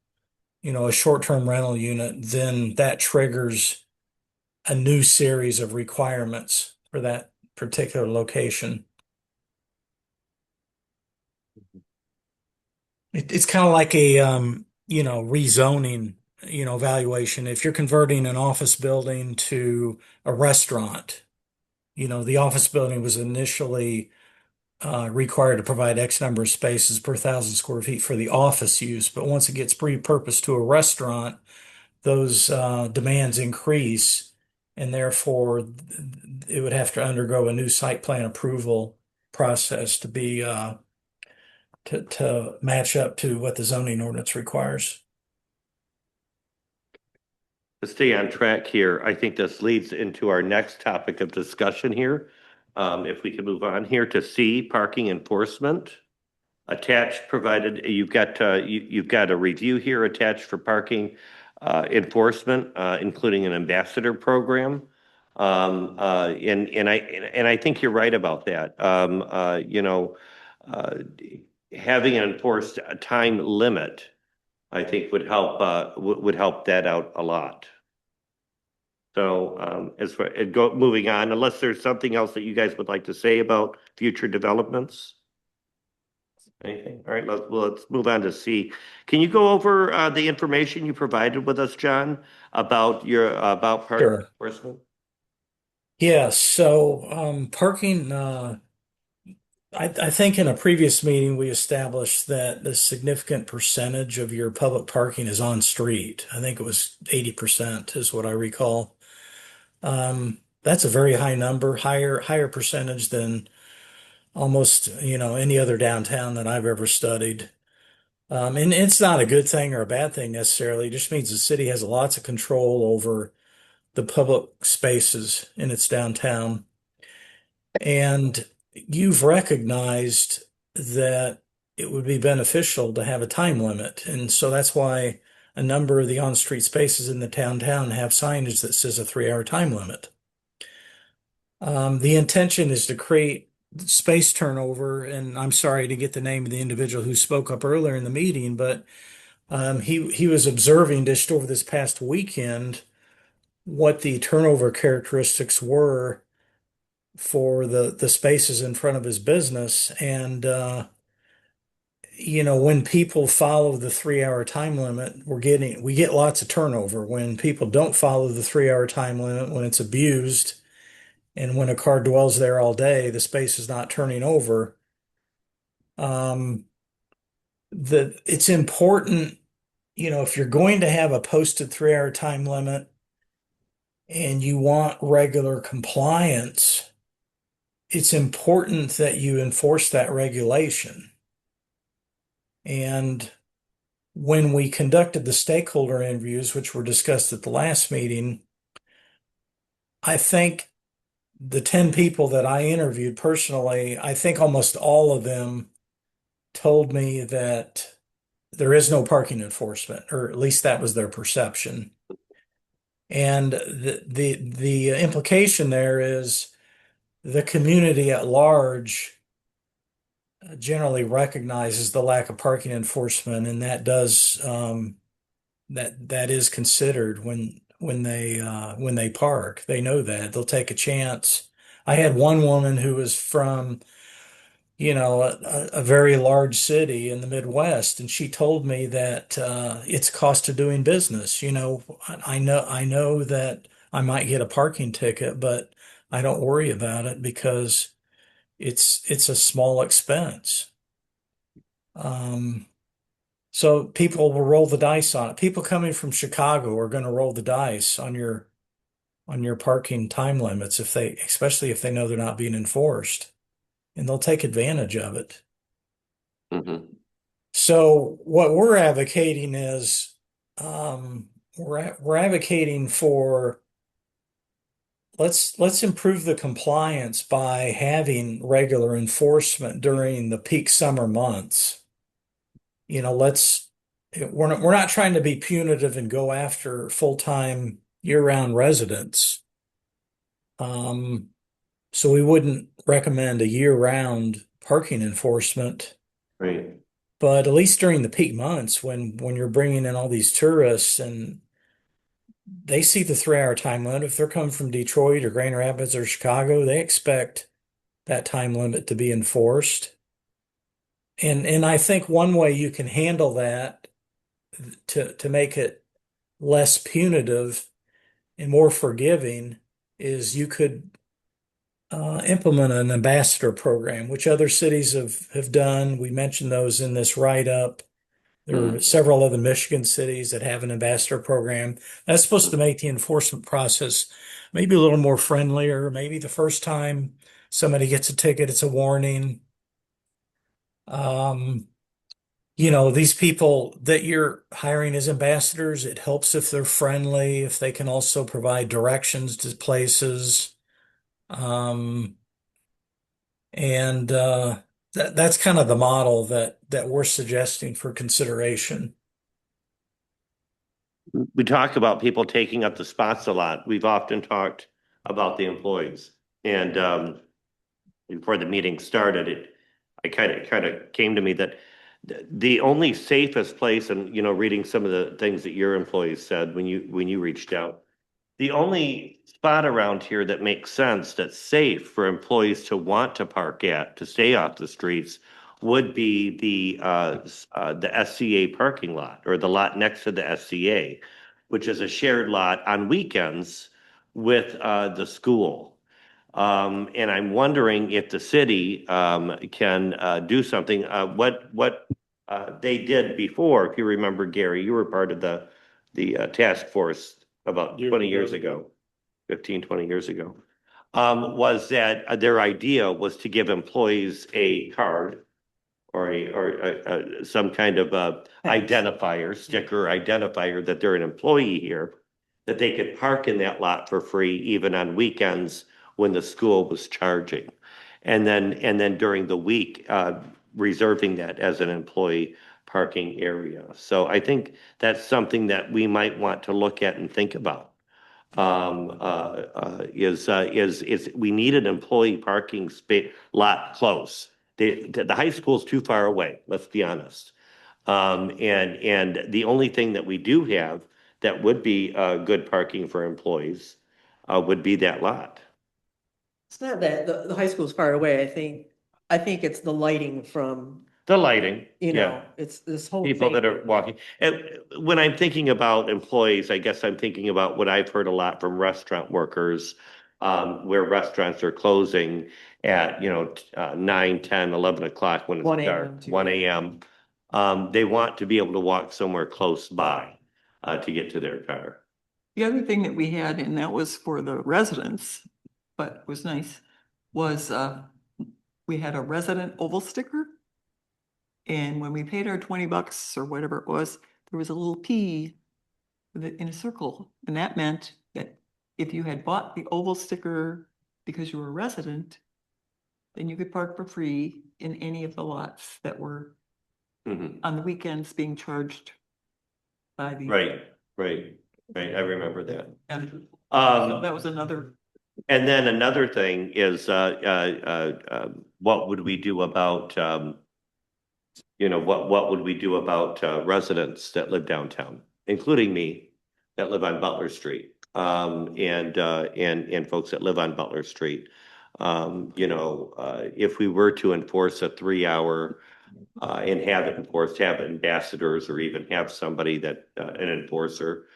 Speaker 3: a short-term rental unit, then that triggers a new series of requirements for that particular location. It's kind of like a, rezoning, evaluation. If you're converting an office building to a restaurant, the office building was initially required to provide X number of spaces per 1,000 square feet for the office use. But once it gets repurposed to a restaurant, those demands increase, and therefore it would have to undergo a new site plan approval process to be to match up to what the zoning ordinance requires.
Speaker 1: To stay on track here, I think this leads into our next topic of discussion here. If we can move on here to C, parking enforcement. Attached, provided you've got a review here attached for parking enforcement, including an ambassador program. And I think you're right about that. Having an enforced time limit, I think would help that out a lot. So as for moving on, unless there's something else that you guys would like to say about future developments. Anything? All right, let's move on to C. Can you go over the information you provided with us, John, about parking
Speaker 3: Sure.
Speaker 1: enforcement?
Speaker 3: Yeah, so parking I think in a previous meeting, we established that the significant percentage of your public parking is on street. I think it was 80% is what I recall. That's a very high number, higher percentage than almost, any other downtown that I've ever studied. And it's not a good thing or a bad thing necessarily. It just means the city has lots of control over the public spaces in its downtown. And you've recognized that it would be beneficial to have a time limit. And so that's why a number of the on-street spaces in the downtown have signage that says a 3-hour time limit. The intention is to create space turnover, and I'm sorry to get the name of the individual who spoke up earlier in the meeting, but he was observing just over this past weekend what the turnover characteristics were for the spaces in front of his business. And when people follow the 3-hour time limit, we get lots of turnover. When people don't follow the 3-hour time limit, when it's abused, and when a car dwells there all day, the space is not turning over. It's important, if you're going to have a posted 3-hour time limit and you want regular compliance, it's important that you enforce that regulation. And when we conducted the stakeholder interviews, which were discussed at the last meeting, I think the 10 people that I interviewed personally, I think almost all of them told me that there is no parking enforcement, or at least that was their perception. And the implication there is the community at large generally recognizes the lack of parking enforcement, and that does that is considered when they park. They know that they'll take a chance. I had one woman who was from a very large city in the Midwest, and she told me that it's a cost of doing business. I know that I might get a parking ticket, but I don't worry about it because it's a small expense. So people will roll the dice on it. People coming from Chicago are going to roll the dice on your parking time limits especially if they know they're not being enforced, and they'll take advantage of it.
Speaker 1: Mm-hmm.
Speaker 3: So what we're advocating is we're advocating for let's improve the compliance by having regular enforcement during the peak summer months. We're not trying to be punitive and go after full-time year-round residents. So we wouldn't recommend a year-round parking enforcement.
Speaker 1: Right.
Speaker 3: But at least during the peak months when you're bringing in all these tourists and they see the 3-hour time limit, if they're coming from Detroit or Grand Rapids or Chicago, they expect that time limit to be enforced. And I think one way you can handle that to make it less punitive and more forgiving is you could implement an ambassador program, which other cities have done. We mentioned those in this write-up. There are several other Michigan cities that have an ambassador program. That's supposed to make the enforcement process maybe a little more friendlier. Maybe the first time somebody gets a ticket, it's a warning. These people that you're hiring as ambassadors, it helps if they're friendly, if they can also provide directions to places. That's kind of the model that we're suggesting for consideration.
Speaker 1: We talk about people taking up the spots a lot. We've often talked about the employees. And before the meeting started, it kind of came to me that the only safest place, and reading some of the things that your employees said when you reached out, the only spot around here that makes sense, that's safe for employees to want to park at, to stay off the streets, would be the SCA parking lot, or the lot next to the SCA, which is a shared lot on weekends with the school. And I'm wondering if the city, can, do something, what they did before, if you remember, Gary, you were part of the task force about
Speaker 8: Years
Speaker 1: 20 years
Speaker 8: ago.
Speaker 1: ago, 15, 20 years ago. Was that their idea was to give employees a card or some kind of identifier, sticker identifier that they're an employee here, that they could park in that lot for free even on weekends when the school was charging. And then during the week, reserving that as an employee parking area. So I think that's something that we might want to look at and think about. Is we need an employee parking lot close. The high school's too far away, let's be honest. And the only thing that we do have that would be good parking for employees would be that lot.
Speaker 11: It's not that the high school's far away. I think it's the lighting from,
Speaker 1: The lighting,
Speaker 11: you
Speaker 1: yeah.
Speaker 11: know, it's this whole
Speaker 1: People
Speaker 11: thing.
Speaker 1: that are walking. And when I'm thinking about employees, I guess I'm thinking about what I've heard a lot from restaurant workers, where restaurants are closing at, 9, 10, 11 o'clock when
Speaker 11: 1
Speaker 1: it's
Speaker 11: a.m.
Speaker 1: dark,
Speaker 11: too.
Speaker 1: 1 a.m. They want to be able to walk somewhere close by, to get to their car.
Speaker 13: The other thing that we had, and that was for the residents, but was nice, was we had a resident oval sticker. And when we paid our $20 or whatever it was, there was a little P with it in a circle. And that meant that if you had bought the oval sticker because you were a resident, then you could park for free in any of the lots that were
Speaker 1: Mhm.
Speaker 13: on the weekends being charged by the.
Speaker 1: Right. I remember that.
Speaker 13: And so
Speaker 1: Um,
Speaker 13: that was another.
Speaker 1: And then another thing is, what would we do about, what would we do about residents that live downtown, including me, that live on Butler Street, and folks that live on Butler Street. If we were to enforce a 3 hour, and have it enforced, have ambassadors or even have somebody that, an enforcer,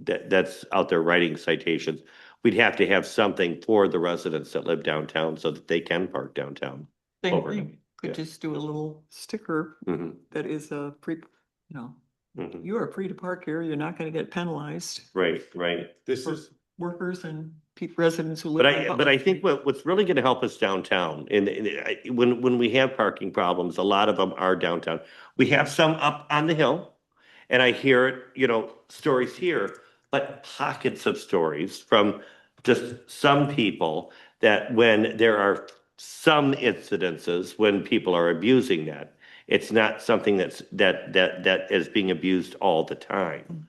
Speaker 1: that's out there writing citations, we'd have to have something for the residents that live downtown so that they can park downtown.
Speaker 13: Same
Speaker 1: over
Speaker 13: thing,
Speaker 1: them,
Speaker 13: could
Speaker 1: yeah.
Speaker 13: just do a little sticker
Speaker 1: Mhm,
Speaker 13: that is a free,
Speaker 1: mhm.
Speaker 13: you are free to park here, you're not gonna get penalized.
Speaker 1: Right.
Speaker 10: This
Speaker 13: For
Speaker 10: is,
Speaker 13: workers and residents who live.
Speaker 1: But
Speaker 13: on
Speaker 1: I
Speaker 13: Butler
Speaker 1: think
Speaker 13: Street.
Speaker 1: what's really gonna help us downtown, when we have parking problems, a lot of them are downtown. We have some up on the hill, and I hear it, stories here, but pockets of stories from just some people that when there are some incidences when people are abusing that, it's not something that is being abused all the time.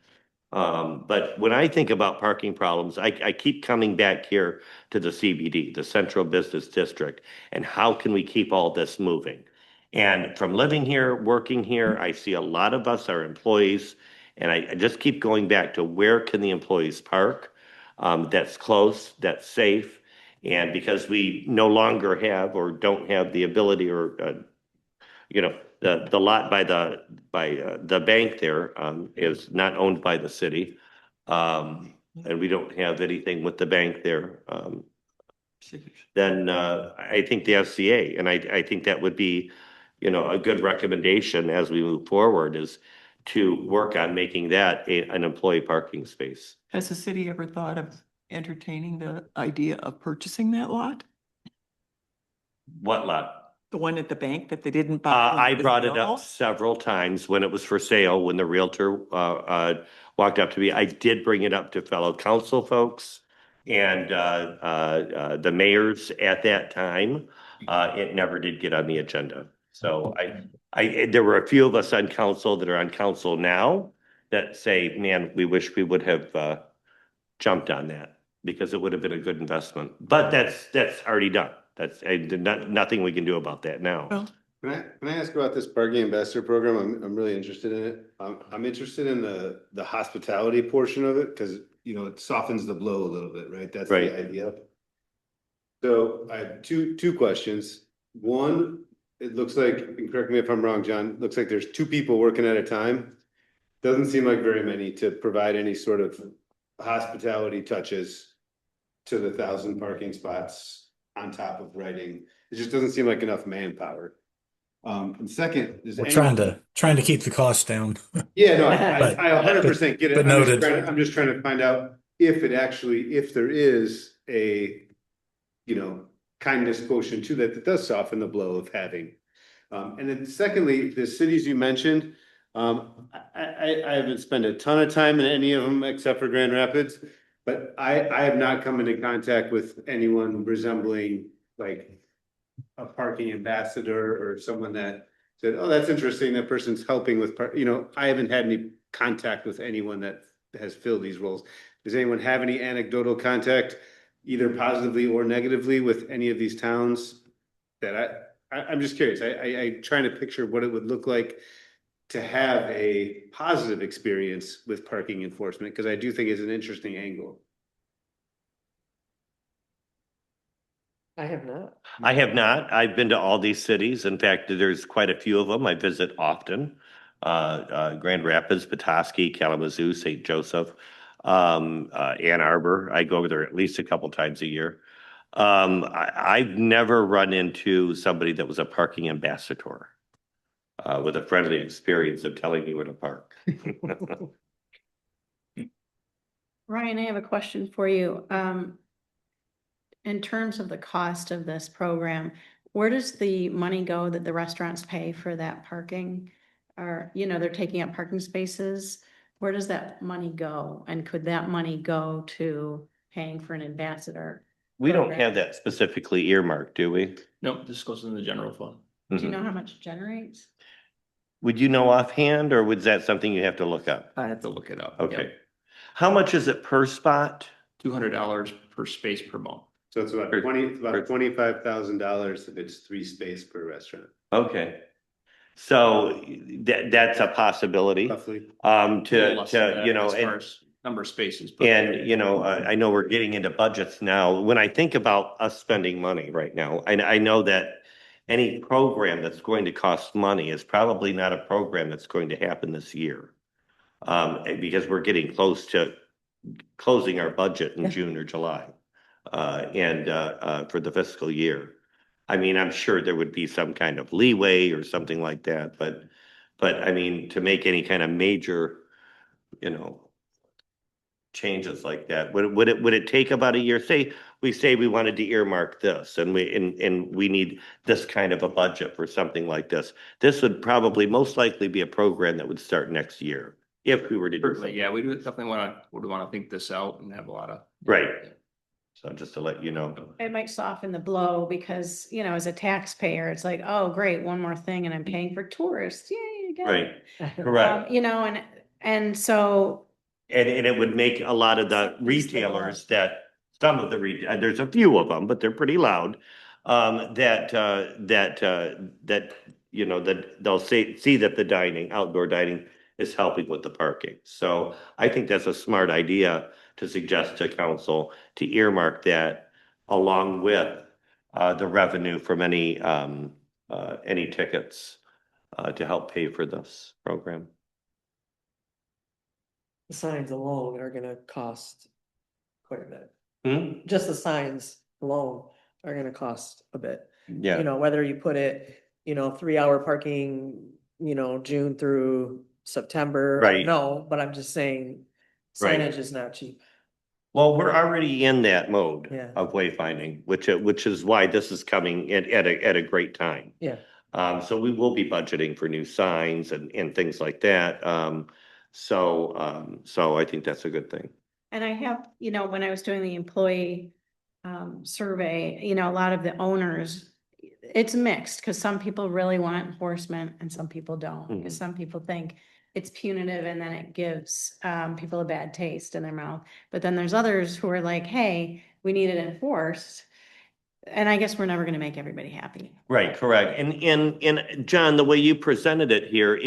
Speaker 1: But when I think about parking problems, I keep coming back here to the CBD, the Central Business District, and how can we keep all this moving? And from living here, working here, I see a lot of us are employees, and I just keep going back to where can the employees park? That's close, that's safe, and because we no longer have or don't have the ability or, the lot by the bank there, is not owned by the city. And we don't have anything with the bank there. Then, I think the FCA, and I think that would be, a good recommendation as we move forward is to work on making that an employee parking space.
Speaker 13: Has the city ever thought of entertaining the idea of purchasing that lot?
Speaker 1: What lot?
Speaker 13: The one at the bank that they didn't buy? when
Speaker 1: I
Speaker 13: was
Speaker 1: brought it
Speaker 13: available?
Speaker 1: up several times when it was for sale, when the realtor walked up to me. I did bring it up to fellow council folks and the mayors at that time. It never did get on the agenda. So there were a few of us on council that are on council now that say, man, we wish we would have jumped on that because it would have been a good investment. But that's already done. That's nothing we can do about that now.
Speaker 13: Well,
Speaker 10: can I ask about this parking ambassador program? I'm really interested in it. I'm interested in the hospitality portion of it, because, it softens the blow a little bit, right? That's
Speaker 1: Right.
Speaker 10: the idea. So I have two questions. One, it looks like, and correct me if I'm wrong, John, looks like there's 2 people working at a time. Doesn't seem like very many to provide any sort of hospitality touches to the 1,000 parking spots on top of writing. It just doesn't seem like enough manpower. And second, is
Speaker 3: We're trying to keep the cost down.
Speaker 10: Yeah, no,
Speaker 3: But-
Speaker 10: I 100% get it.
Speaker 3: but noted.
Speaker 10: I'm just trying to find out if there is a, kindness quotient to that does soften the blow of having. And then secondly, the cities you mentioned, I haven't spent a ton of time in any of them except for Grand Rapids, but I have not come into contact with anyone resembling like a parking ambassador or someone that said, oh, that's interesting, that person's helping with I haven't had any contact with anyone that has filled these roles. Does anyone have any anecdotal contact, either positively or negatively, with any of these towns? That I'm just curious. I trying to picture what it would look like to have a positive experience with parking enforcement, because I do think it's an interesting angle.
Speaker 11: I have not.
Speaker 1: I have not. I've been to all these cities. In fact, there's quite a few of them I visit often. Grand Rapids, Petoskey, Kalamazoo, St. Joseph, Ann Arbor. I go over there at least a couple times a year. I've never run into somebody that was a parking ambassador with a friendly experience of telling me where to park.
Speaker 6: Ryan, I have a question for you. In terms of the cost of this program, where does the money go that the restaurants pay for that parking? Or, they're taking up parking spaces. Where does that money go? And could that money go to paying for an ambassador?
Speaker 1: We don't
Speaker 6: program?
Speaker 1: have that specifically earmarked, do we?
Speaker 9: Nope, this goes in the general fund.
Speaker 6: Do you
Speaker 1: Mhm.
Speaker 6: know how much it generates?
Speaker 1: Would you know offhand, or was that something you have to look up?
Speaker 9: I have to look it up.
Speaker 1: Okay. How much is it per spot?
Speaker 9: $200 per space per month.
Speaker 10: So it's about $25,000 if it's 3 space per restaurant,
Speaker 1: Okay. So that's a possibility,
Speaker 10: roughly.
Speaker 9: A little
Speaker 1: to,
Speaker 9: less than that as far
Speaker 1: and,
Speaker 9: as number of spaces. but-
Speaker 1: I know we're getting into budgets now. When I think about us spending money right now, I know that any program that's going to cost money is probably not a program that's going to happen this year. Because we're getting close to closing our budget in June or July. For the fiscal year. I mean, I'm sure there would be some kind of leeway or something like that, but I mean, to make any kind of major, changes like that, would it take about a year? Say we wanted to earmark this and we need this kind of a budget for something like this. This would probably most likely be a program that would start next year if we were to do
Speaker 9: Certainly,
Speaker 1: something.
Speaker 9: yeah, we definitely would want to think this out and have a lot of.
Speaker 1: Right. So just to let you know.
Speaker 6: It might soften the blow because, as a taxpayer, it's like, oh, great, one more thing and I'm paying for tourists. Yay, again.
Speaker 1: Right, correct.
Speaker 6: And so,
Speaker 1: And it would make a lot of the retailers there's a few of them, but they're pretty loud. That they'll see that the outdoor dining is helping with the parking. So I think that's a smart idea to suggest to council to earmark that along with the revenue from any tickets to help pay for this program.
Speaker 11: The signs alone are gonna cost quite a bit.
Speaker 1: Hmm?
Speaker 11: Just the signs alone are gonna cost a bit.
Speaker 1: Yeah,
Speaker 11: Whether you put it, 3-hour parking, June through September.
Speaker 1: Right.
Speaker 11: No, but I'm just saying
Speaker 1: Right.
Speaker 11: signage is not cheap.
Speaker 1: well, we're already in that mode
Speaker 11: Yeah.
Speaker 1: of wayfinding, which is why this is coming at a great time.
Speaker 11: Yeah.
Speaker 1: So we will be budgeting for new signs and things like that. So I think that's a good thing.
Speaker 6: and I have, when I was doing the employee survey, a lot of the owners, it's mixed because some people really want enforcement and some people don't. Because some people think it's punitive and then it gives people a bad taste in their mouth. But then there's others who are like, hey, we need it enforced. And I guess we're never going to make everybody happy.
Speaker 1: Right, correct. And John, the way you presented it here,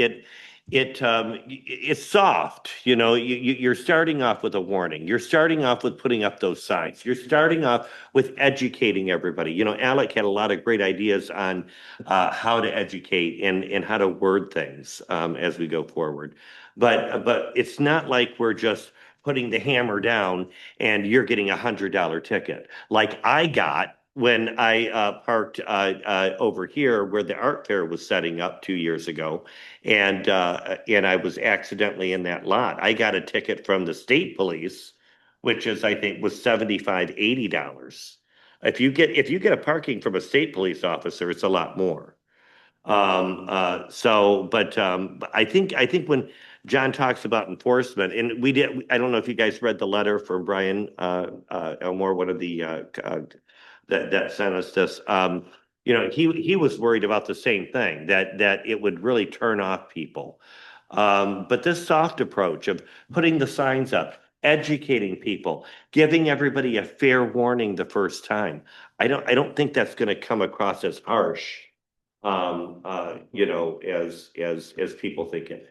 Speaker 1: it's soft, you're starting off with a warning. You're starting off with putting up those signs. You're starting off with educating everybody. Alec had a lot of great ideas on how to educate and how to word things as we go forward. But it's not like we're just putting the hammer down and you're getting $100 ticket. Like I got when I parked over here where the art fair was setting up 2 years ago, and I was accidentally in that lot. I got a ticket from the state police, which is I think was $75, $80. If you get a parking from a state police officer, it's a lot more. But I think when John talks about enforcement, and I don't know if you guys read the letter from Brian Elmore, one of the that sent us this. He was worried about the same thing, that it would really turn off people. But this soft approach of putting the signs up, educating people, giving everybody a fair warning the first time, I don't think that's going to come across as harsh, as people think it.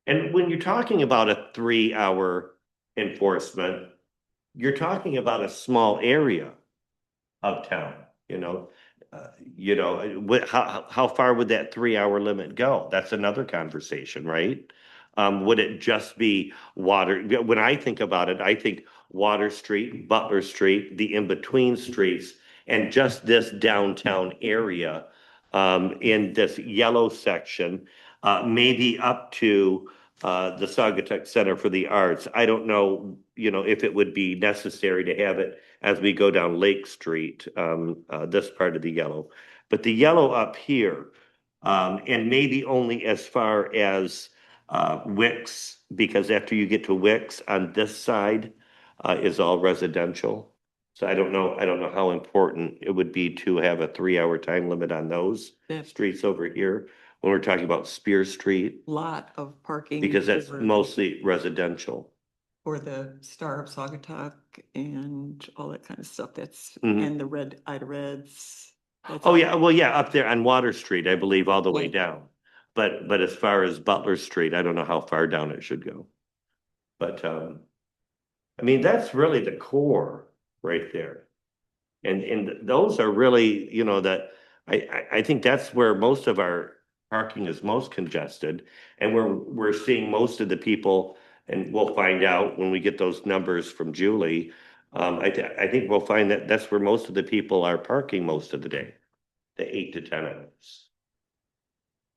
Speaker 1: And when you're talking about a 3-hour enforcement, you're talking about a small area of town, how far would that 3-hour limit go? That's another conversation, right? Would it just be Water? When I think about it, I think Water Street, Butler Street, the in-between streets, and just this downtown area, in this yellow section, maybe up to the Saugatuck Center for the Arts. I don't know, if it would be necessary to have it as we go down Lake Street, this part of the yellow. But the yellow up here, and maybe only as far as Wicks, because after you get to Wicks on this side, is all residential. So I don't know how important it would be to have a 3-hour time limit on those streets over here when we're talking about Spear Street,
Speaker 13: Lot of parking.
Speaker 1: because that's
Speaker 13: over-
Speaker 1: mostly residential.
Speaker 13: For the Star of Saugatuck and all that kind of stuff.
Speaker 1: Mhm.
Speaker 13: And the Red Ida Reds.
Speaker 1: Oh, yeah, well, yeah, up there on Water Street, I believe, all the way
Speaker 13: Yeah.
Speaker 1: down. But as far as Butler Street, I don't know how far down it should go. But, that's really the core right there. And those are really, that, I think that's where most of our parking is most congested. And we're seeing most of the people, and we'll find out when we get those numbers from Julie. I think we'll find that that's where most of the people are parking most of the day, the 8 to 10 hours.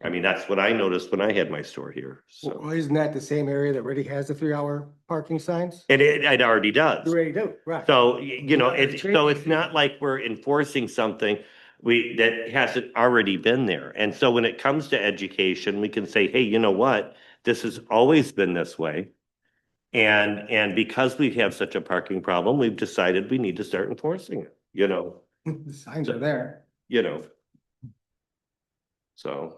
Speaker 1: That's what I noticed when I had my store here, so.
Speaker 7: Well, isn't that the same area that already has the 3-hour parking signs?
Speaker 1: And it already does.
Speaker 7: You already do, right.
Speaker 1: So, it's not like we're enforcing something that hasn't already been there. And so when it comes to education, we can say, hey, you know what? This has always been this way. And because we have such a parking problem, we've decided we need to start enforcing it,
Speaker 7: The signs are there.
Speaker 1: So.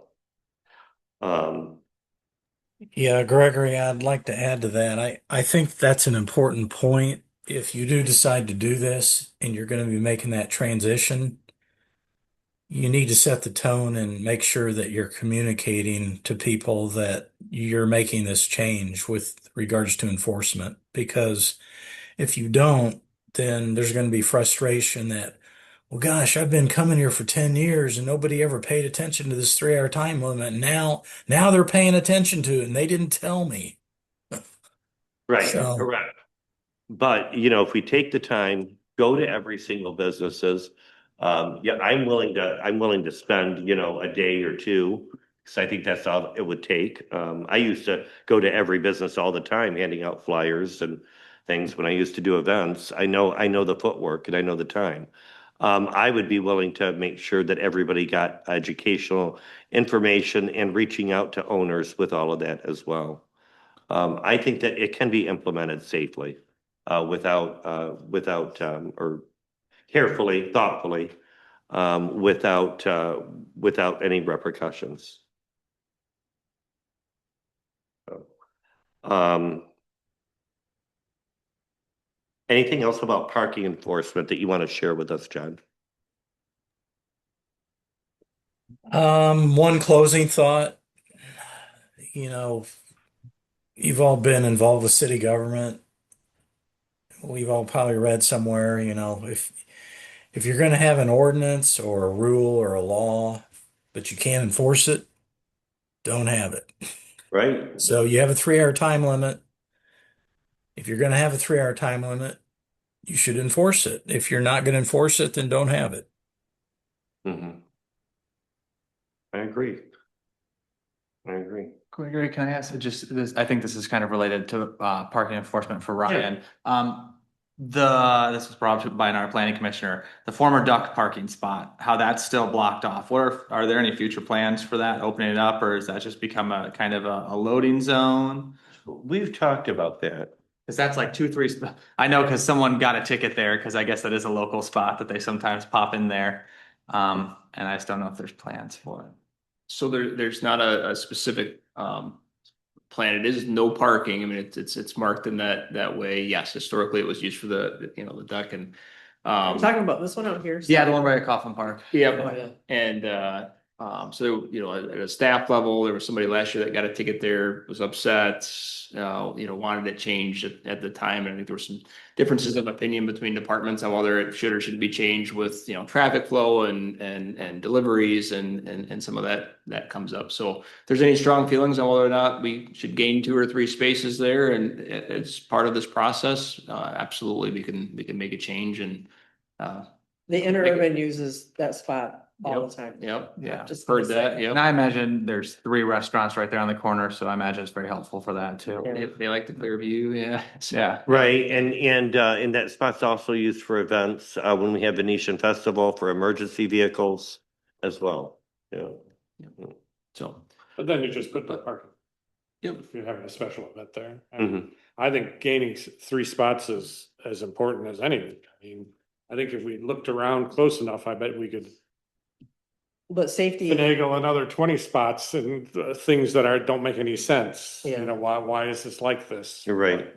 Speaker 3: Yeah, Gregory, I'd like to add to that. I think that's an important point. If you do decide to do this and you're going to be making that transition, you need to set the tone and make sure that you're communicating to people that you're making this change with regards to enforcement. Because if you don't, then there's going to be frustration that, well, gosh, I've been coming here for 10 years and nobody ever paid attention to this 3-hour time limit. Now they're paying attention to it and they didn't tell me.
Speaker 1: Right,
Speaker 3: So-
Speaker 1: correct. But, if we take the time, go to every single businesses, I'm willing to spend, a day or two, because I think that's all it would take. I used to go to every business all the time, handing out flyers and things when I used to do events. I know the footwork and I know the time. I would be willing to make sure that everybody got educational information and reaching out to owners with all of that as well. I think that it can be implemented safely, without or carefully, thoughtfully, without any repercussions. Anything else about parking enforcement that you want to share with us, John?
Speaker 3: One closing thought, you've all been involved with city government. We've all probably read somewhere, if you're going to have an ordinance or a rule or a law, but you can't enforce it, don't have it.
Speaker 1: Right.
Speaker 3: So you have a 3 hour time limit. If you're going to have a 3 hour time limit, you should enforce it. If you're not going to enforce it, then don't have it.
Speaker 1: Mhm. I agree. I agree.
Speaker 12: Gregory, can I ask just this? I think this is kind of related to parking enforcement for Ryan. This was brought up by our planning commissioner, the former duck parking spot, how that's still blocked off. Are there any future plans for that, opening it up, or has that just become a kind of a loading zone?
Speaker 1: We've talked about that.
Speaker 12: Because that's like 2, 3. I know because someone got a ticket there because I guess that is a local spot that they sometimes pop in there. And I just don't know if there's plans for it.
Speaker 9: So there's not a specific plan. It is no parking. I mean, it's marked in that way. Yes, historically it was used for the duck and.
Speaker 11: I'm talking about this one out here.
Speaker 12: Yeah, the one right at Coughlin Park.
Speaker 9: Yep.
Speaker 11: Oh, yeah.
Speaker 9: And so, at a staff level, there was somebody last year that got a ticket there, was upset, wanted it changed at the time. And I think there were some differences of opinion between departments on whether it should or shouldn't be changed with, traffic flow and deliveries and some of that comes up. So if there's any strong feelings on whether or not we should gain 2 or 3 spaces there and it's part of this process, absolutely, we can make a change and,
Speaker 11: The interurban uses that spot all
Speaker 9: Yep.
Speaker 11: the time.
Speaker 9: Yep.
Speaker 12: Yeah.
Speaker 11: Just
Speaker 9: Heard
Speaker 11: gonna
Speaker 9: that.
Speaker 11: say.
Speaker 9: Yep.
Speaker 12: And I imagine there's 3 restaurants right there on the corner, so I imagine it's very helpful for that too.
Speaker 11: Yeah.
Speaker 9: They like the clear view. Yeah. So-
Speaker 12: Yeah.
Speaker 1: Right, and that spot's also used for events, when we have Venetian Festival for emergency vehicles as well. Yeah.
Speaker 9: So.
Speaker 8: But then you just put the parking.
Speaker 9: Yep.
Speaker 8: If you're having a special event there.
Speaker 1: Mhm.
Speaker 8: I think gaining 3 spots is as important as anything. I mean, I think if we looked around close enough, I bet we could
Speaker 11: But safety,
Speaker 8: finagle another 20 spots and things that don't make any sense.
Speaker 11: Yeah.
Speaker 8: Why is this like this?
Speaker 1: You're right.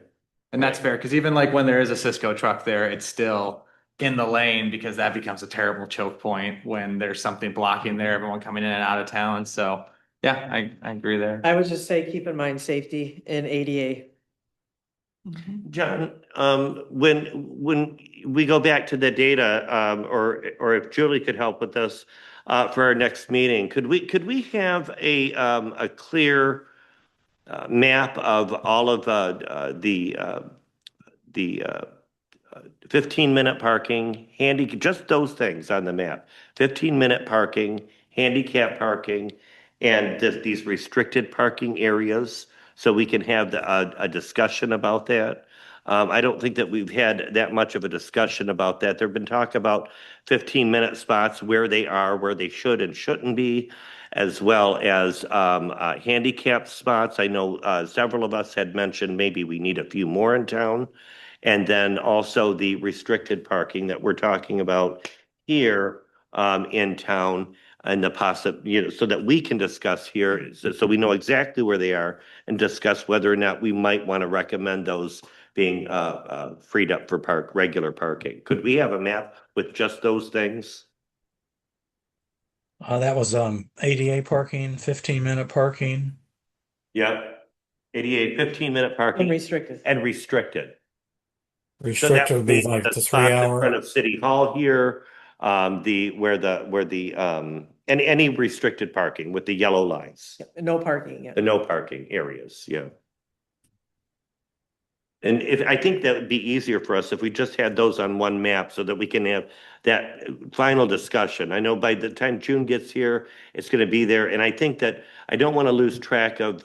Speaker 12: And that's fair, because even like when there is a Cisco truck there, it's still in the lane because that becomes a terrible choke point when there's something blocking there, everyone coming in and out of town. So yeah, I agree there.
Speaker 11: I would just say, keep in mind safety and ADA.
Speaker 1: John, when we go back to the data, or if Julie could help with this, for our next meeting, could we have a clear map of all of the 15-minute parking, just those things on the map, 15-minute parking, handicap parking, and these restricted parking areas, so we can have a discussion about that. I don't think that we've had that much of a discussion about that. There've been talk about 15-minute spots, where they are, where they should and shouldn't be, as well as handicap spots. I know several of us had mentioned maybe we need a few more in town. And then also the restricted parking that we're talking about here in town, and the so that we can discuss here, so we know exactly where they are and discuss whether or not we might want to recommend those being freed up for regular parking. Could we have a map with just those things?
Speaker 3: That was ADA parking, 15-minute parking.
Speaker 1: Yep. 15-minute parking
Speaker 11: Unrestricted.
Speaker 1: and restricted. So that
Speaker 3: Restricted would be
Speaker 1: mean
Speaker 3: like the
Speaker 1: spots
Speaker 3: 3
Speaker 1: in
Speaker 3: hour.
Speaker 1: front of City Hall here, and any restricted parking with the yellow lines,
Speaker 11: No parking. Yeah.
Speaker 1: the no parking areas, yeah. And I think that would be easier for us if we just had those on one map so that we can have that final discussion. I know by the time June gets here, it's gonna be there, and I think that I don't want to lose track of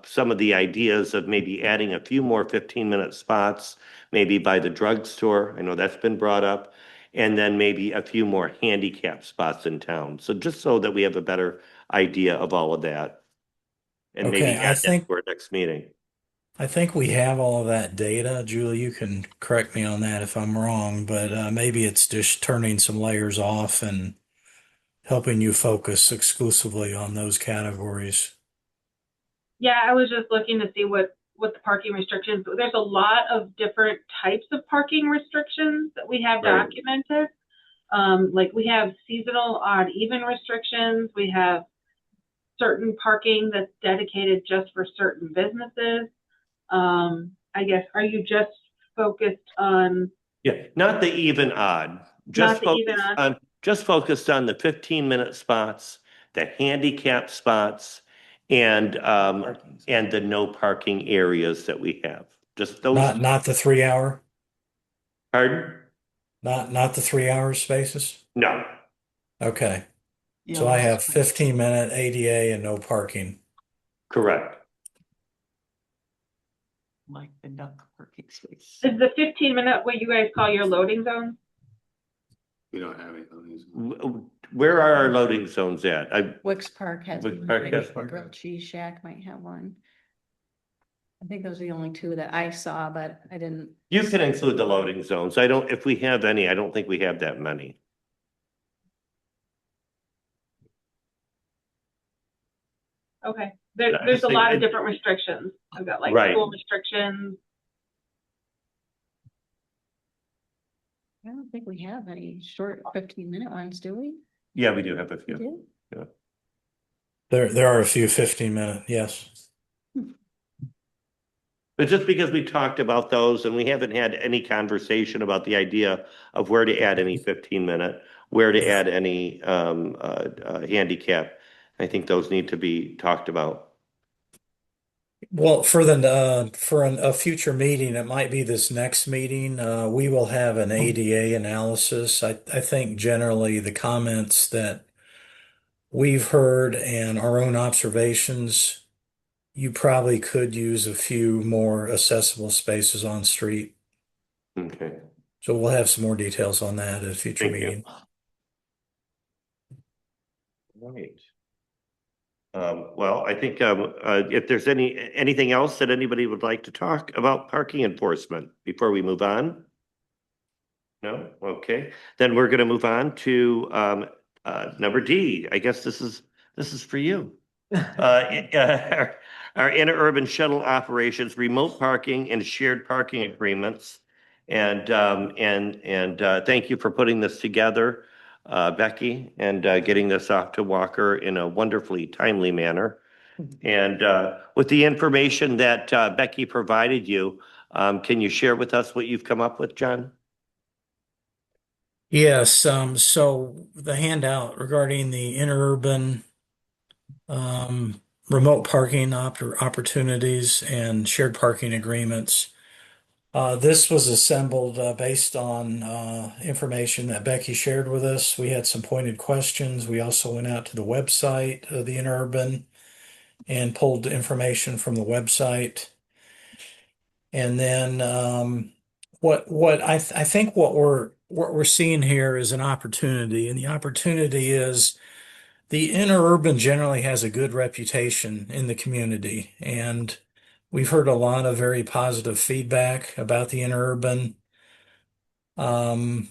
Speaker 1: some of the ideas of maybe adding a few more 15-minute spots, maybe by the drugstore. I know that's been brought up. And then maybe a few more handicap spots in town. So just so that we have a better idea of all of that. And maybe
Speaker 3: Okay, I
Speaker 1: add that
Speaker 3: think
Speaker 1: to our next meeting.
Speaker 3: I think we have all of that data. Julie, you can correct me on that if I'm wrong, but maybe it's just turning some layers off and helping you focus exclusively on those categories.
Speaker 5: Yeah, I was just looking to see what the parking restrictions, there's a lot of different types of parking restrictions that we have
Speaker 1: Right.
Speaker 5: documented. Like we have seasonal odd even restrictions. We have certain parking that's dedicated just for certain businesses. I guess, are you just focused on,
Speaker 1: Yeah, not the even odd. Just
Speaker 5: Not the even
Speaker 1: focused
Speaker 5: odd.
Speaker 1: on, just focused on the 15-minute spots, the handicap spots, and the no parking areas that we have. Just those.
Speaker 3: Not the 3 hour,
Speaker 1: Pardon?
Speaker 3: not the 3 hour spaces?
Speaker 1: No.
Speaker 3: Okay.
Speaker 13: Yeah,
Speaker 3: So I have 15-minute ADA and no parking.
Speaker 1: Correct.
Speaker 13: like the duck parking space.
Speaker 5: Is the 15-minute what you guys call your loading zone?
Speaker 10: We don't have any of these.
Speaker 1: Where are our loading zones at?
Speaker 6: Wicks Park has
Speaker 1: Wicks
Speaker 6: one,
Speaker 1: Park
Speaker 6: maybe
Speaker 1: has one.
Speaker 6: Grilled Cheese Shack might have one. I think those are the only two that I saw, but I didn't.
Speaker 1: You can include the loading zones. I don't, if we have any, I don't think we have that many.
Speaker 5: Okay,
Speaker 1: I
Speaker 5: there's a
Speaker 1: think
Speaker 5: lot
Speaker 1: I-
Speaker 5: of different restrictions. I've got like
Speaker 1: Right.
Speaker 5: school restrictions.
Speaker 6: I don't think we have any short 15-minute ones, do we?
Speaker 1: Yeah, we do have a
Speaker 6: We
Speaker 1: few.
Speaker 6: do?
Speaker 3: There are a few 15-minute, yes.
Speaker 1: But just because we talked about those and we haven't had any conversation about the idea of where to add any 15-minute, where to add any handicap, I think those need to be talked about.
Speaker 3: Well, for a future meeting, it might be this next meeting, we will have an ADA analysis. I think generally the comments that we've heard and our own observations, you probably could use a few more accessible spaces on street.
Speaker 1: Okay.
Speaker 3: So we'll have some more details on that at a future
Speaker 1: Thank you.
Speaker 3: meeting.
Speaker 1: Right. Well, I think if there's anything else that anybody would like to talk about parking enforcement before we move on? No? Okay. Then we're going to move on to number D. I guess this is for you. Our interurban shuttle operations, remote parking and shared parking agreements. And thank you for putting this together, Becky, and getting this off to Walker in a wonderfully timely manner. And with the information that Becky provided you, can you share with us what you've come up with, John?
Speaker 3: Yes, so the handout regarding the interurban remote parking opportunities and shared parking agreements. This was assembled based on information that Becky shared with us. We had some pointed questions. We also went out to the website of the interurban and pulled information from the website. And then I think what we're seeing here is an opportunity, and the opportunity is the interurban generally has a good reputation in the community, and we've heard a lot of very positive feedback about the interurban. One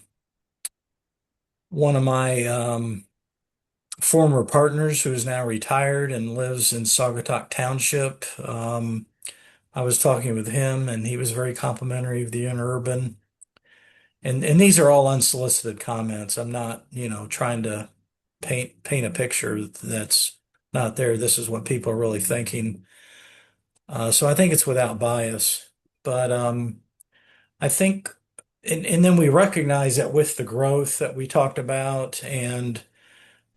Speaker 3: of my former partners who is now retired and lives in Saugatuck Township, I was talking with him, and he was very complimentary of the interurban. And these are all unsolicited comments. I'm not, trying to paint a picture that's not there. This is what people are really thinking. So I think it's without bias. But I think, and then we recognize that with the growth that we talked about and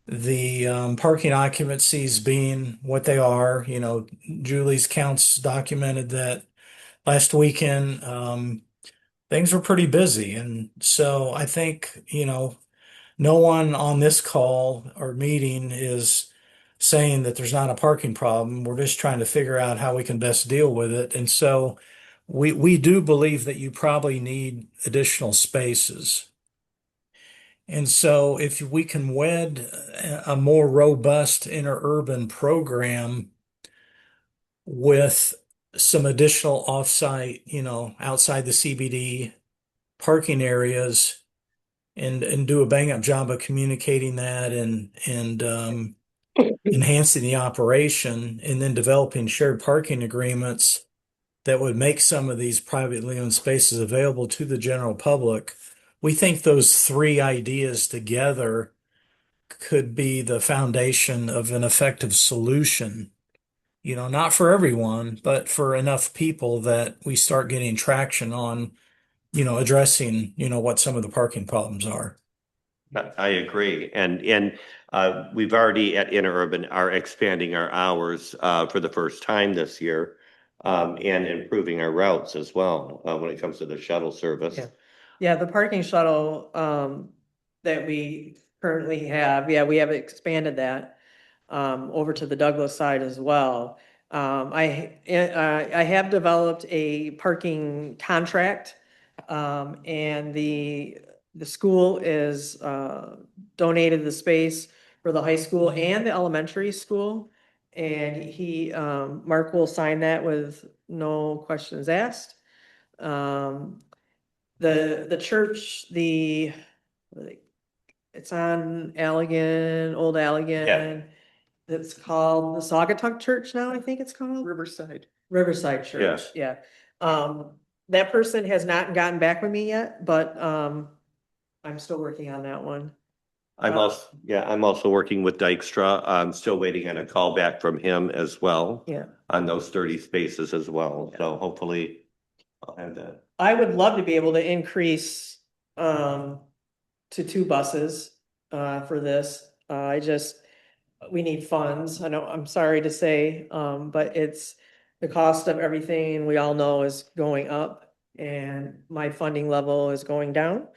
Speaker 3: the parking occupancies being what they are, Julie's counts documented that last weekend things were pretty busy. And so I think, no one on this call or meeting is saying that there's not a parking problem. We're just trying to figure out how we can best deal with it. And so we do believe that you probably need additional spaces. And so if we can wed a more robust interurban program with some additional offsite, outside the CBD parking areas and do a bang up job of communicating that and enhancing the operation and then developing shared parking agreements that would make some of these privately owned spaces available to the general public. We think those three ideas together could be the foundation of an effective solution. Not for everyone, but for enough people that we start getting traction on, addressing, what some of the parking problems are.
Speaker 1: I agree. And We've already at Interurban are expanding our hours for the first time this year and improving our routes as well when it comes to the shuttle service.
Speaker 14: Yeah. Yeah, the parking shuttle that we currently have, yeah, we have expanded that over to the Douglas side as well. I have developed a parking contract, and the school is donated the space for the high school and the elementary school. And Mark will sign that with no questions asked. The church, it's on Allegan, Old Allegan. It's called the Saugatuck Church now, I think it's called.
Speaker 11: Riverside.
Speaker 14: Riverside Church, yeah. That person has not gotten back with me yet, but I'm still working on that one.
Speaker 1: I'm also working with Dykstra. I'm still waiting on a call back from him as well.
Speaker 14: Yeah.
Speaker 1: On those 30 spaces as well. So hopefully I'll have that.
Speaker 14: I would love to be able to increase to 2 buses for this. We need funds. I know, I'm sorry to say, but it's the cost of everything we all know is going up and my funding level is going down.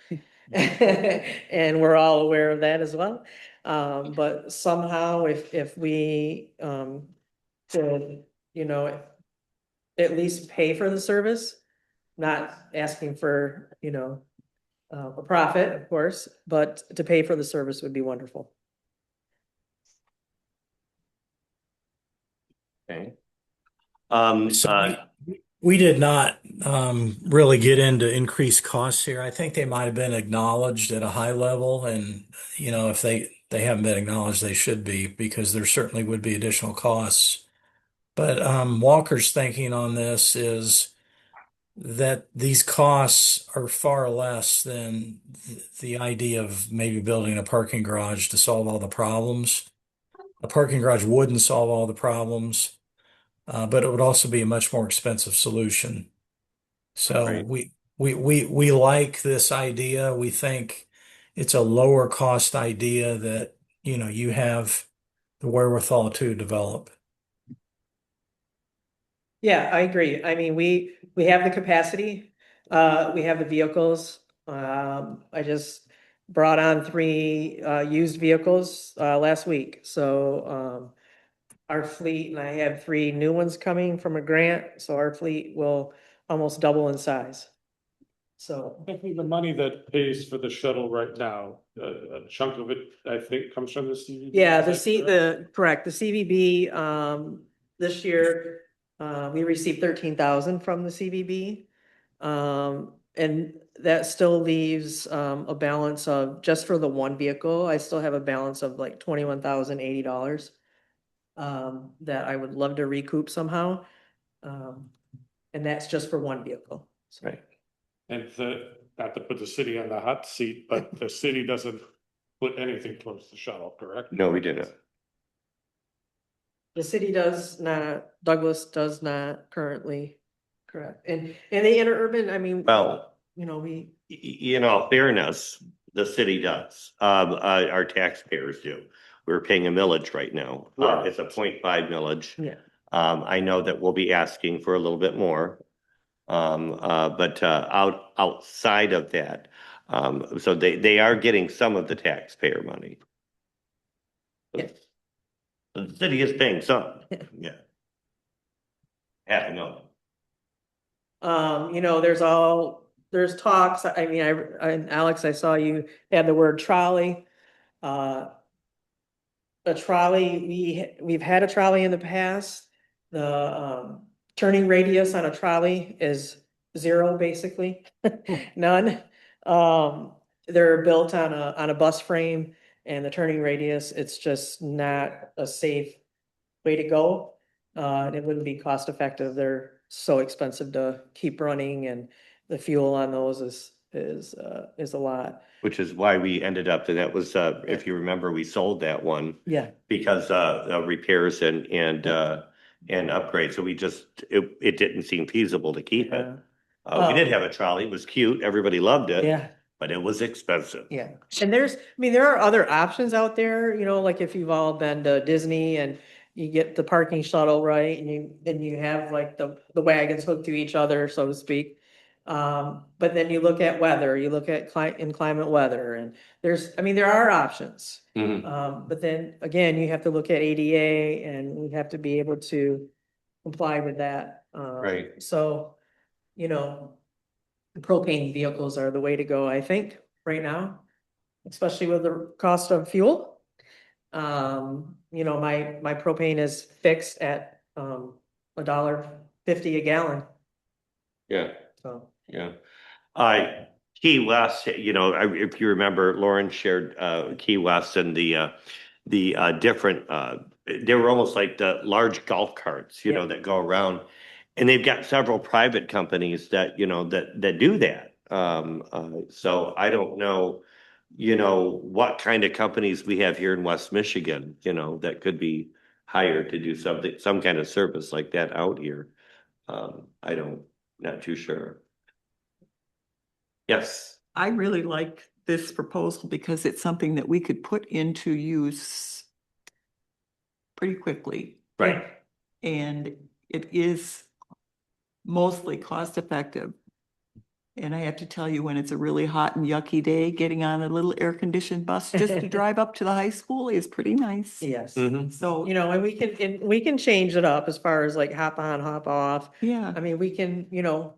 Speaker 14: And we're all aware of that as well. But somehow if we could, at least pay for the service, not asking for, a profit, of course, but to pay for the service would be wonderful.
Speaker 1: Okay.
Speaker 3: We did not really get into increased costs here. I think they might have been acknowledged at a high level, and if they haven't been acknowledged, they should be, because there certainly would be additional costs. But Walker's thinking on this is that these costs are far less than the idea of maybe building a parking garage to solve all the problems. A parking garage wouldn't solve all the problems. But it would also be a much more expensive solution. So
Speaker 1: Right.
Speaker 3: we like this idea. We think it's a lower cost idea that, you have the wherewithal to develop.
Speaker 14: Yeah, I agree. I mean, we have the capacity, we have the vehicles. I just brought on 3 used vehicles last week. So our fleet, and I have 3 new ones coming from a grant, so our fleet will almost double in size. So
Speaker 8: I think the money that pays for the shuttle right now, a chunk of it, I think, comes from the CVB.
Speaker 14: yeah,
Speaker 8: Is that correct?
Speaker 14: the CVB this year we received 13,000 from the CVB, and that still leaves a balance of, just for the one vehicle, I still have a balance of like $21,080. That I would love to recoup somehow. And that's just for one vehicle. So.
Speaker 1: Right.
Speaker 8: And not to put the city on the hot seat, but the city doesn't put anything towards the shuttle, correct?
Speaker 1: No, we didn't.
Speaker 14: The city does not, Douglas does not currently, correct. And the interurban, I mean,
Speaker 1: Well,
Speaker 14: we.
Speaker 1: in all fairness, the city does. Our taxpayers do. We're paying a millage right now.
Speaker 8: Right.
Speaker 1: It's a 0.5 millage.
Speaker 14: Yeah.
Speaker 1: I know that we'll be asking for a little bit more. But outside of that, so they are getting some of the taxpayer money.
Speaker 14: Yeah.
Speaker 1: The city is paying some, yeah. $500,000.
Speaker 14: There's talks, I mean, and Alex, I saw you add the word trolley. A trolley, we've had a trolley in the past. The turning radius on a trolley is 0, basically, none. They're built on a bus frame, and the turning radius, it's just not a safe way to go. And it wouldn't be cost effective. They're so expensive to keep running, and the fuel on those is a lot.
Speaker 1: Which is why we ended up, and that was, if you remember, we sold that one.
Speaker 14: Yeah.
Speaker 1: Because repairs and upgrades, so it didn't seem feasible to keep it. We did have a trolley, it was cute, everybody loved it.
Speaker 14: Yeah.
Speaker 1: but it was expensive.
Speaker 14: Yeah, and there's, I mean, there are other options out there, you know, like if you've all been to Disney and you get the parking shuttle, right? And you have like the wagons hooked to each other, so to speak. But then you look at weather, you look at inclement weather, and I mean, there are options. But then again, you have to look at ADA and we have to be able to comply with that.
Speaker 1: Right.
Speaker 14: So, you know, propane vehicles are the way to go, I think, right now, especially with the cost of fuel. You know, my propane is fixed at $1.50 a gallon,
Speaker 1: Yeah.
Speaker 14: so.
Speaker 1: Yeah. Key West, you know, if you remember, Lauren shared, Key West and the different, they were almost like the large golf carts, you know, that go around. And they've got several private companies that, you know, that do that. So I don't know, you know, what kind of companies we have here in West Michigan, you know, that could be hired to do something, some kind of service like that out here. Not too sure. Yes.
Speaker 13: I really like this proposal because it's something that we could put into use pretty quickly.
Speaker 1: Right.
Speaker 13: And it is mostly cost effective. And I have to tell you, when it's a really hot and yucky day, getting on a little air conditioned bus just to drive up to the high school is pretty nice.
Speaker 14: Yes.
Speaker 13: So,
Speaker 14: You know, and we can change it up as far as like hop on, hop off.
Speaker 13: yeah,
Speaker 14: I mean, we can, you know,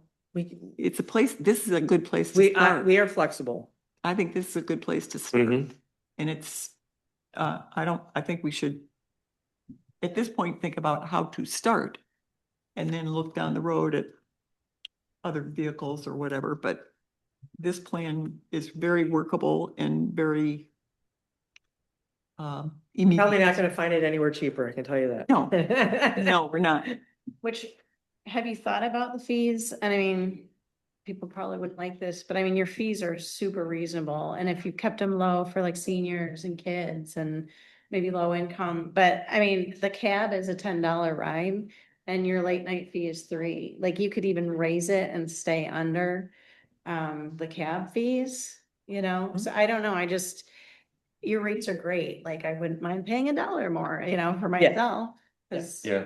Speaker 13: it's a place, this is a good place to start.
Speaker 14: we are flexible.
Speaker 13: I think this is a good place to start.
Speaker 1: Mhm.
Speaker 13: And it's, I think we should, at this point, think about how to start and then look down the road at other vehicles or whatever, but this plan is very workable and very
Speaker 14: Probably
Speaker 13: immediate.
Speaker 14: not gonna find it anywhere cheaper, I can tell you that.
Speaker 13: No, no, we're not.
Speaker 6: Which, have you thought about the fees? And I mean, people probably wouldn't like this, but I mean, your fees are super reasonable. And if you kept them low for like seniors and kids and maybe low income, but I mean, the cab is a $10 ride and your late night fee is $3. Like you could even raise it and stay under the cab fees, you know? So I don't know, your rates are great. Like I wouldn't mind paying $1 more, you know, for myself. 'Cause-
Speaker 1: Yeah.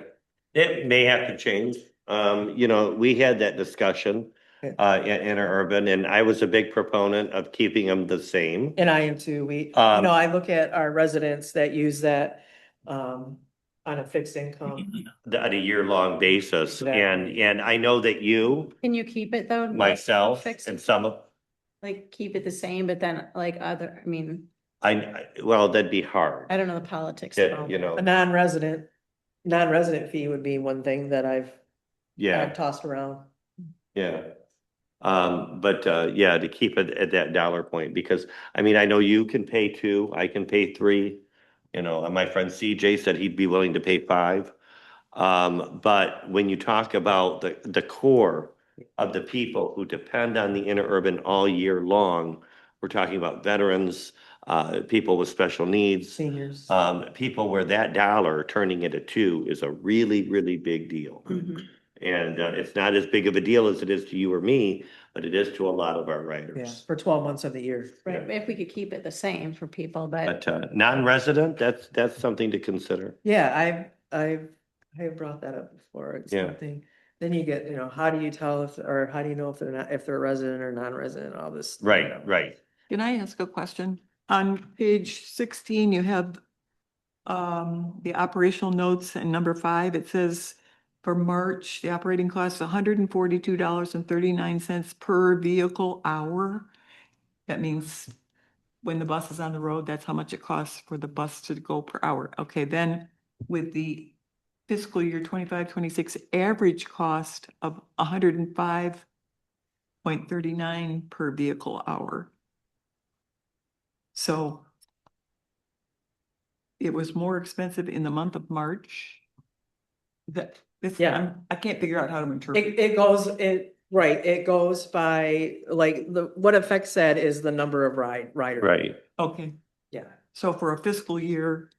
Speaker 1: It may have to change. You know, we had that discussion in Interurban, and I was a big proponent of keeping them the same.
Speaker 14: And I am too. You know, I look at our residents that use that on a fixed income.
Speaker 1: On a year-long basis, and I know that you,
Speaker 6: Can you keep it though? like,
Speaker 1: myself,
Speaker 6: fix it?
Speaker 1: and some of,
Speaker 6: Like keep it the same, but then like I mean,
Speaker 1: well, that'd be hard.
Speaker 6: I don't know the politics.
Speaker 1: Yeah,
Speaker 6: of all
Speaker 1: you
Speaker 6: that.
Speaker 1: know.
Speaker 14: A non-resident fee would be one thing that I've tossed around.
Speaker 1: Yeah. But yeah, to keep it at that dollar point, because I mean, I know you can pay 2, I can pay 3. You know, and my friend CJ said he'd be willing to pay 5. But when you talk about the core of the people who depend on the Interurban all year long, we're talking about veterans, people with special needs,
Speaker 14: Seniors.
Speaker 1: people where that dollar turning into 2 is a really, really big deal.
Speaker 6: Mhm.
Speaker 1: And it's not as big of a deal as it is to you or me, but it is to a lot of our
Speaker 14: Yeah,
Speaker 1: writers.
Speaker 14: for 12 months of the year.
Speaker 6: Right, if we could keep it the same for people, but
Speaker 1: But non-resident, that's something to consider.
Speaker 14: Yeah, I've brought that up before. It's
Speaker 1: Yeah.
Speaker 14: something, then you get, you know, how do you tell or how do you know if they're a resident or non-resident, all this.
Speaker 1: Right, right.
Speaker 13: Can I ask a question? On page 16, you have the operational notes and number 5, it says for March, the operating cost is $142.39 per vehicle hour. That means when the bus is on the road, that's how much it costs for the bus to go per hour. Okay, then with the fiscal year 25-26 average cost of $105.39 per vehicle hour. So it was more expensive in the month of March. I can't figure out how to interpret.
Speaker 14: It goes by, like, what Effect said is the number of riders.
Speaker 1: Right.
Speaker 13: Okay,
Speaker 14: Yeah,
Speaker 13: so for a fiscal year,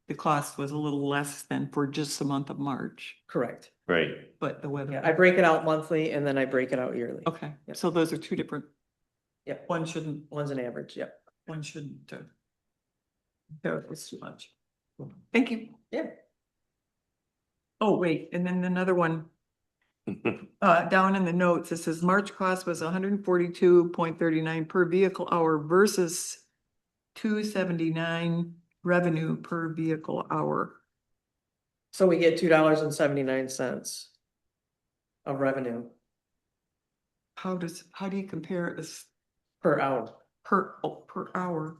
Speaker 13: the cost was a little less than for just the month of March,
Speaker 14: correct.
Speaker 1: Right.
Speaker 13: but the weather.
Speaker 14: Yeah, I break it out monthly and then I break it out yearly.
Speaker 13: Okay, so those are two different
Speaker 14: Yep,
Speaker 11: One shouldn't,
Speaker 14: one's an average, yep.
Speaker 11: one shouldn't, it's too much. Thank you.
Speaker 14: Yeah.
Speaker 11: Oh, wait, and then another one, down in the notes, it says March cost was 142.39 per vehicle hour versus 279 revenue per vehicle hour.
Speaker 14: So we get $2.79 of revenue
Speaker 11: How do you compare this
Speaker 14: per hour.
Speaker 11: per hour?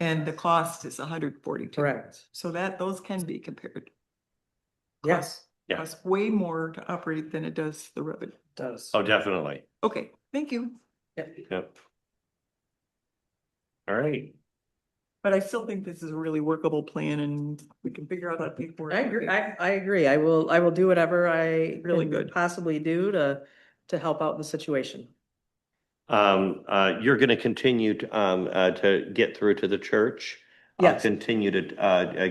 Speaker 11: And the cost is 142.
Speaker 14: Correct.
Speaker 11: So those can be compared.
Speaker 14: Yes,
Speaker 1: Yeah.
Speaker 11: Costs way more to operate than it does the revenue.
Speaker 14: it does.
Speaker 1: Oh, definitely.
Speaker 11: Okay, thank you.
Speaker 14: Yep.
Speaker 1: Yep. All right.
Speaker 11: But I still think this is a really workable plan and we can figure out how to pay for it.
Speaker 14: I agree, I agree. I will do whatever I
Speaker 11: Really
Speaker 14: can
Speaker 11: good.
Speaker 14: possibly do to help out the situation.
Speaker 1: You're gonna continue to get through to the church. I'll
Speaker 14: Yes.
Speaker 1: continue to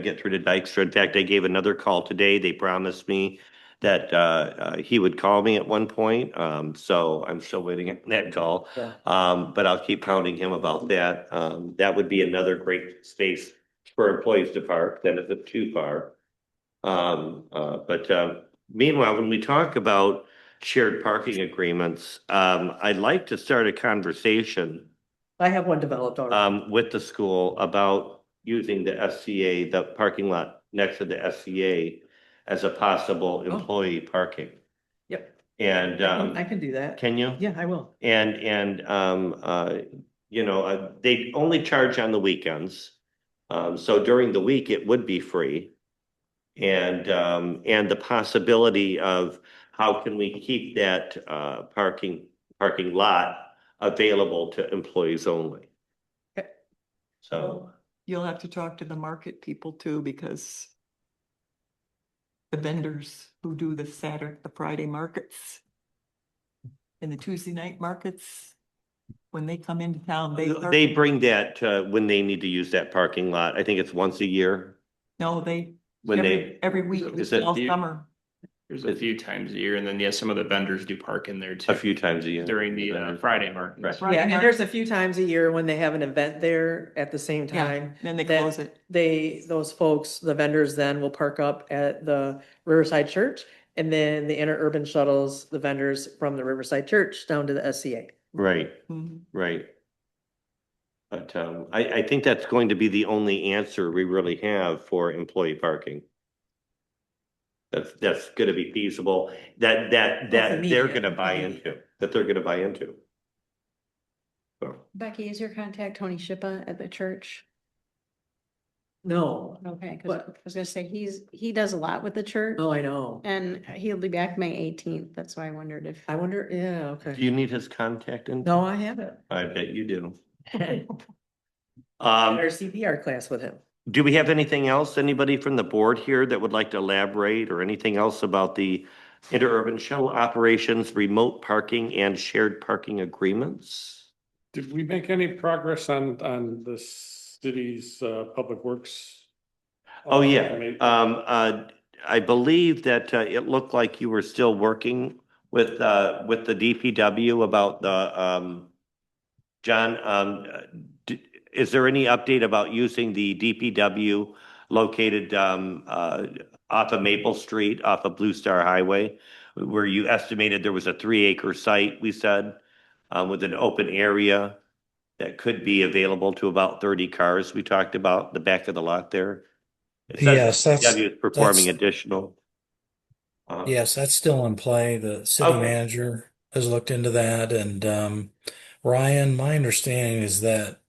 Speaker 1: get through to Dykstra. In fact, I gave another call today. They promised me that he would call me at one point. So I'm still waiting on that call.
Speaker 14: Yeah.
Speaker 1: But I'll keep pounding him about that. That would be another great space for employees to park, then if it's too far. But meanwhile, when we talk about shared parking agreements, I'd like to start a conversation
Speaker 14: I have one developed already.
Speaker 1: with the school about using the SCA, the parking lot next to the SCA as a possible employee parking.
Speaker 14: Yep.
Speaker 1: And
Speaker 14: I can do that.
Speaker 1: can you?
Speaker 14: Yeah, I will.
Speaker 1: And they only charge on the weekends. So during the week, it would be free. And the possibility of how can we keep that parking lot available to employees only?
Speaker 11: Okay.
Speaker 1: So,
Speaker 11: You'll have to talk to the market people too, because the vendors who do the Friday markets and the Tuesday night markets, when they come into town,
Speaker 1: they bring that when they need to use that parking lot. I think it's once a year
Speaker 11: No,
Speaker 1: when
Speaker 11: every week,
Speaker 1: Is it-
Speaker 11: all summer.
Speaker 9: There's a few times a year, and then, yeah, some of the vendors do park in there too.
Speaker 1: a few times a year.
Speaker 9: During the Friday market.
Speaker 1: Right.
Speaker 11: Friday
Speaker 14: Yeah, and
Speaker 11: market,
Speaker 14: there's a few times a year when they have an event there at the same
Speaker 11: Yeah,
Speaker 14: time.
Speaker 11: then they
Speaker 14: that
Speaker 11: close it.
Speaker 14: Those folks, the vendors then will park up at the Riverside Church. And then the interurban shuttles, the vendors from the Riverside Church down to the SCA.
Speaker 1: Right,
Speaker 11: Mhm.
Speaker 1: right. But I think that's going to be the only answer we really have for employee parking. That's gonna be feasible, that they're
Speaker 14: immediate,
Speaker 1: gonna buy
Speaker 14: immediate.
Speaker 1: into. So,
Speaker 6: Becky, is your contact Tony Shippa at the church?
Speaker 14: No,
Speaker 6: Okay, because
Speaker 14: What?
Speaker 6: I was gonna say, he does a lot with the church.
Speaker 14: oh, I know.
Speaker 6: And he'll be back May 18th. That's why I wondered if.
Speaker 14: I wonder, yeah,
Speaker 1: do
Speaker 14: okay.
Speaker 1: you need his contact info?
Speaker 14: No, I haven't.
Speaker 1: I bet you do.
Speaker 14: Had
Speaker 1: Um,
Speaker 14: our CPR class with him.
Speaker 1: do we have anything else, anybody from the board here that would like to elaborate, or anything else about the interurban shuttle operations, remote parking and shared parking agreements?
Speaker 8: Did we make any progress on the city's public works?
Speaker 1: Oh, yeah.
Speaker 8: Maybe-
Speaker 1: I believe that it looked like you were still working with the DPW about the John, is there any update about using the DPW located off of Maple Street, off of Blue Star Highway, where you estimated there was a 3-acre site, we said, with an open area that could be available to about 30 cars, we talked about the back of the lot there? It says
Speaker 3: Yes,
Speaker 1: DPW is performing
Speaker 3: that's-
Speaker 1: additional.
Speaker 3: Yes, that's still in play. The city
Speaker 1: Okay.
Speaker 3: manager has looked into that. And Ryan, my understanding is that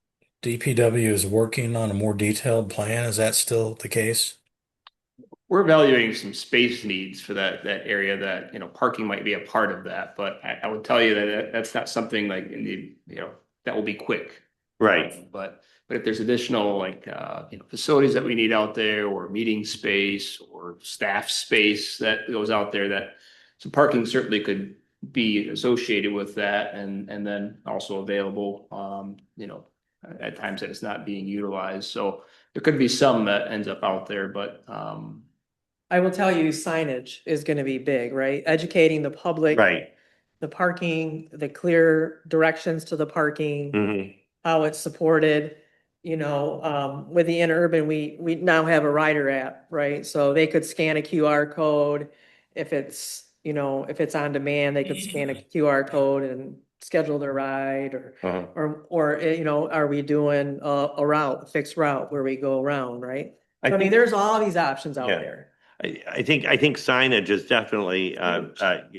Speaker 3: DPW is working on a more detailed plan. Is that still the case?
Speaker 9: We're evaluating some space needs for that area that, parking might be a part of that, but I would tell you that that's not something like that will be quick.
Speaker 1: Right.
Speaker 9: But if there's additional facilities that we need out there, or meeting space or staff space that goes out there, that some parking certainly could be associated with that, and then also available, at times that it's not being utilized. So there could be some that ends up out there, but
Speaker 14: I will tell you signage is gonna be big, right? Educating the public.
Speaker 1: Right.
Speaker 14: the parking, the clear directions to the parking,
Speaker 1: Mhm.
Speaker 14: how it's supported. With the interurban, we now have a rider app, right? So they could scan a QR code. If it's on demand, they could scan a QR code and schedule their ride
Speaker 1: Uh-huh.
Speaker 14: or are we doing a fixed route where we go around, right?
Speaker 1: I
Speaker 14: I mean,
Speaker 1: think-
Speaker 14: there's all these options out
Speaker 1: Yeah.
Speaker 14: there.
Speaker 1: I think signage is definitely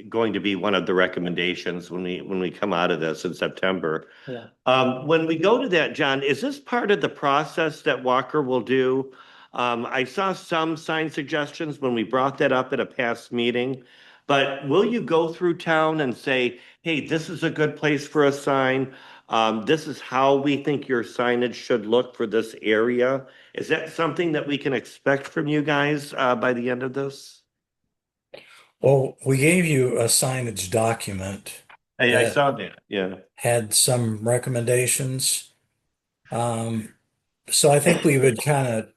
Speaker 1: going to be one of the recommendations when we come out of this in September.
Speaker 14: Yeah.
Speaker 1: When we go to that, John, is this part of the process that Walker will do? I saw some sign suggestions when we brought that up at a past meeting. But will you go through town and say, hey, this is a good place for a sign? This is how we think your signage should look for this area. Is that something that we can expect from you guys by the end of this?
Speaker 3: Well, we gave you a signage document
Speaker 1: I
Speaker 3: that
Speaker 1: saw that, yeah.
Speaker 3: had some recommendations. So I think we would kind of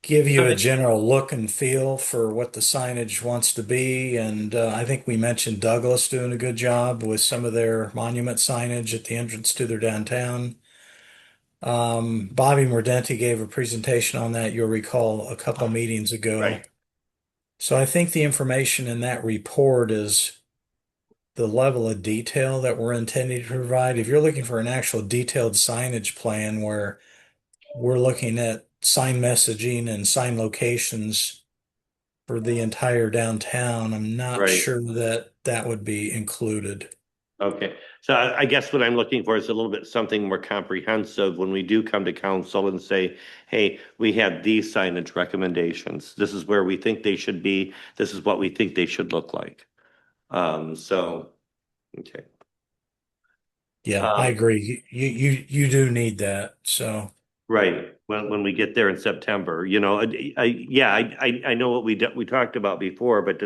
Speaker 3: give you a general look and feel for what the signage wants to be. And I think we mentioned Douglas doing a good job with some of their monument signage at the entrance to their downtown. Bobby Mordenti gave a presentation on that, you'll recall, a couple meetings ago.
Speaker 1: Right.
Speaker 3: So I think the information in that report is the level of detail that we're intending to provide. If you're looking for an actual detailed signage plan where we're looking at sign messaging and sign locations for the entire downtown, I'm not
Speaker 1: Right.
Speaker 3: sure that that would be included.
Speaker 1: Okay, so I guess what I'm looking for is a little bit something more comprehensive when we do come to council and say, hey, we have these signage recommendations. This is where we think they should be. This is what we think they should look like. Okay.
Speaker 3: Yeah, I agree. You do need that. So
Speaker 1: Right, when we get there in September, I know what we talked about before, but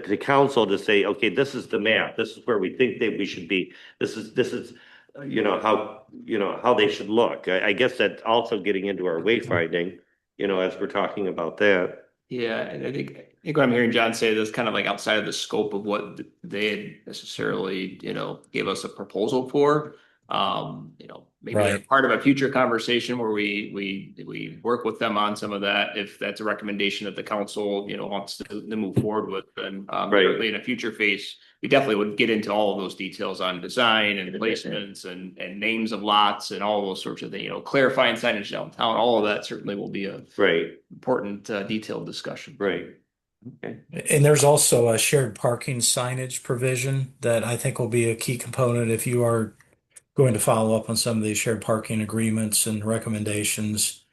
Speaker 1: the council to say, okay, this is the map, this is where we think that we should be, this is, how they should look. I guess that's also getting into our wayfinding, as we're talking about that.
Speaker 9: Yeah, and I think what I'm hearing John say is kind of like outside of the scope of what they had necessarily, gave us a proposal for. Maybe a
Speaker 3: Right.
Speaker 9: part of a future conversation where we work with them on some of that, if that's a recommendation that the council, wants to move forward with, then
Speaker 1: Right.
Speaker 9: certainly in a future phase, we definitely would get into all of those details on design and placements and names of lots and all those sorts of things, clarifying signage downtown, all of that certainly will be a
Speaker 1: Right,
Speaker 9: important detailed discussion.
Speaker 1: right. Okay.
Speaker 3: And there's also a shared parking signage provision that I think will be a key component if you are going to follow up on some of these shared parking agreements and recommendations.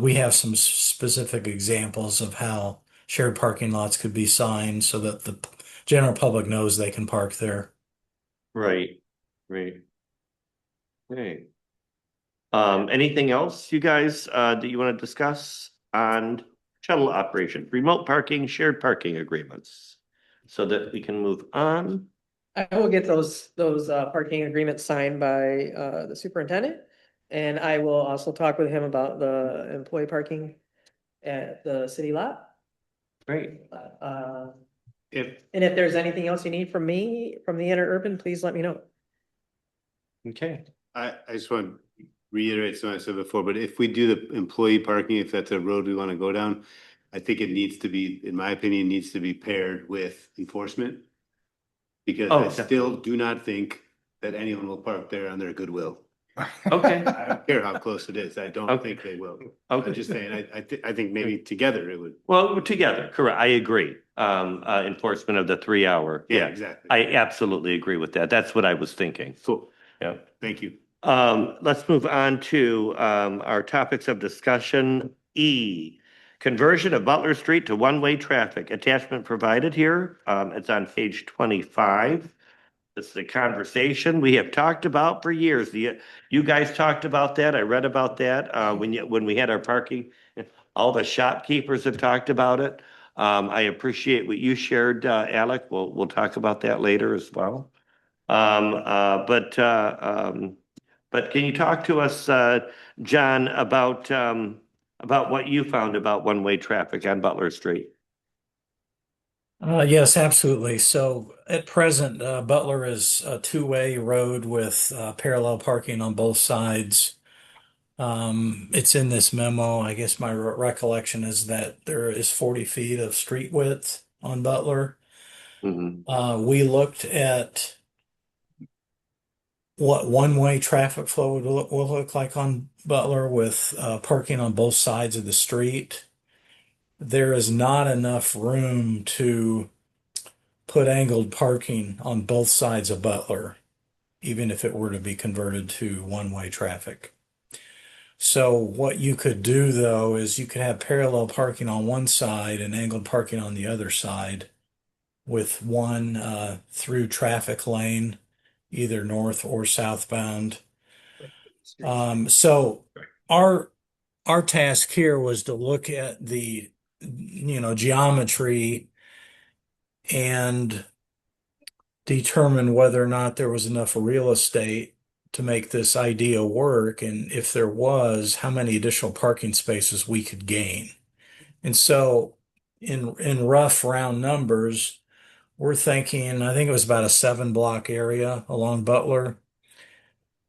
Speaker 3: We have some specific examples of how shared parking lots could be signed so that the general public knows they can park there.
Speaker 1: Right, right. Okay. Anything else, you guys, that you want to discuss on shuttle operation, remote parking, shared parking agreements, so that we can move on?
Speaker 14: I will get those parking agreements signed by the superintendent. And I will also talk with him about the employee parking at the city lot.
Speaker 1: Great.
Speaker 14: And
Speaker 1: If,
Speaker 14: if there's anything else you need from me, from the interurban, please let me know.
Speaker 1: okay,
Speaker 10: I just want to reiterate something I said before, but if we do the employee parking, if that's a road we want to go down, I think it needs to be, in my opinion, needs to be paired with enforcement. Because
Speaker 1: Oh,
Speaker 10: I still do not think that anyone will park there on their goodwill.
Speaker 1: okay,
Speaker 10: I don't care how close it is. I don't
Speaker 1: Okay.
Speaker 10: think they will.
Speaker 1: okay.
Speaker 10: I'm just saying, I think maybe together it would.
Speaker 1: Well, together, correct, I agree. Enforcement of the 3 hour.
Speaker 10: Yeah, exactly.
Speaker 1: I absolutely agree with that. That's what I was thinking.
Speaker 10: Cool.
Speaker 1: Yeah.
Speaker 10: Thank you.
Speaker 1: Let's move on to our topics of discussion. E, conversion of Butler Street to one-way traffic. Attachment provided here. It's on page 25. This is a conversation we have talked about for years. You guys talked about that. I read about that when we had our parking. All the shopkeepers have talked about it. I appreciate what you shared, Alec. We'll talk about that later as well. But can you talk to us, John, about what you found about one-way traffic on Butler Street?
Speaker 3: Yes, absolutely. So at present, Butler is a two-way road with parallel parking on both sides. It's in this memo. I guess my recollection is that there is 40 feet of street width on Butler.
Speaker 1: Mhm.
Speaker 3: We looked at what one-way traffic flow will look like on Butler with parking on both sides of the street. There is not enough room to put angled parking on both sides of Butler, even if it were to be converted to one-way traffic. So what you could do though is you could have parallel parking on one side and angled parking on the other side with one through traffic lane, either north or southbound. So our task here was to look at the geometry and determine whether or not there was enough real estate to make this idea work, and if there was, how many additional parking spaces we could gain. And so in rough round numbers, we're thinking, I think it was about a 7 block area along Butler.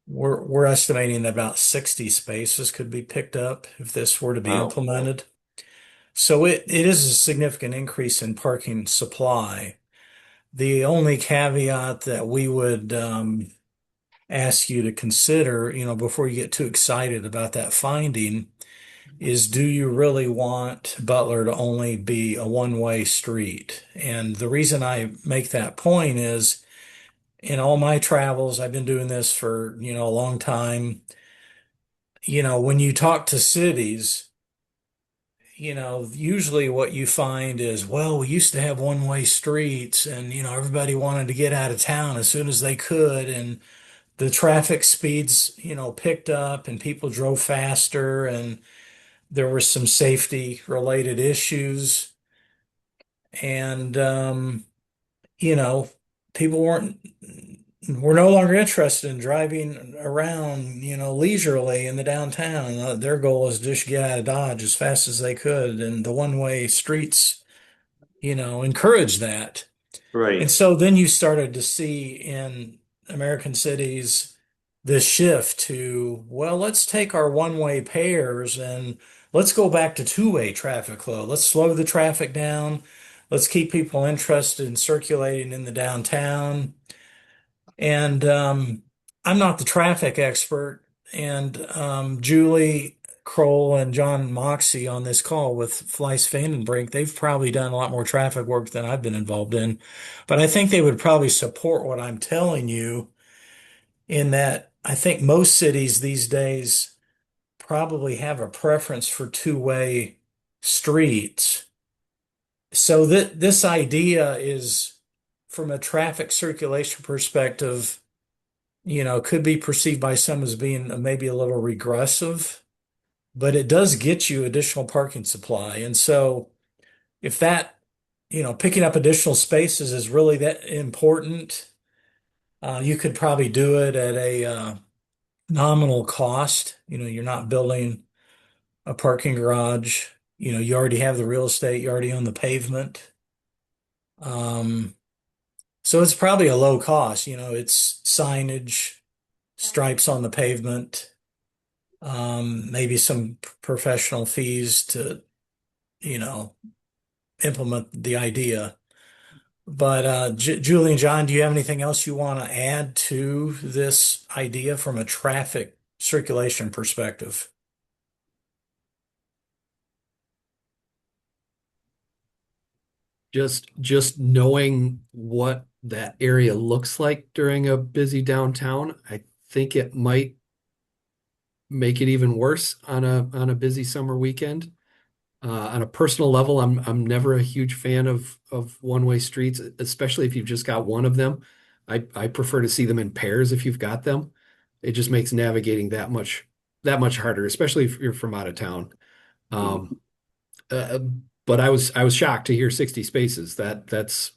Speaker 3: We're estimating that about 60 spaces could be picked up if this were to be
Speaker 1: Wow.
Speaker 3: implemented. So it is a significant increase in parking supply. The only caveat that we would ask you to consider, before you get too excited about that finding, is do you really want Butler to only be a one-way street? And the reason I make that point is in all my travels, I've been doing this for, a long time. When you talk to cities, usually what you find is, well, we used to have one-way streets and, everybody wanted to get out of town as soon as they could. And the traffic speeds, picked up and people drove faster and there were some safety related issues. And, people were no longer interested in driving around, leisurely in the downtown. Their goal was to just get out of Dodge as fast as they could. And the one-way streets, encourage that.
Speaker 1: Right.
Speaker 3: And so then you started to see in American cities this shift to, well, let's take our one-way pairs and let's go back to two-way traffic flow. Let's slow the traffic down. Let's keep people interested in circulating in the downtown. And I'm not the traffic expert. And Julie Kroll and John Moxie on this call with Fleiss Vandenbrink, they've probably done a lot more traffic work than I've been involved in. But I think they would probably support what I'm telling you in that I think most cities these days probably have a preference for two-way streets. So this idea is, from a traffic circulation perspective, could be perceived by some as being maybe a little regressive, but it does get you additional parking supply. And so if that, picking up additional spaces is really that important, you could probably do it at a nominal cost. You're not building a parking garage. You already have the real estate, you already own the pavement. So it's probably a low cost, it's signage, stripes on the pavement, maybe some professional fees to, implement the idea. But Julie and John, do you have anything else you want to add to this idea from a traffic circulation perspective?
Speaker 15: Just knowing what that area looks like during a busy downtown, I think it might make it even worse on a busy summer weekend. On a personal level, I'm never a huge fan of one-way streets, especially if you've just got one of them. I prefer to see them in pairs if you've got them. It just makes navigating that much harder, especially if you're from out of town. But I was shocked to hear 60 spaces. That's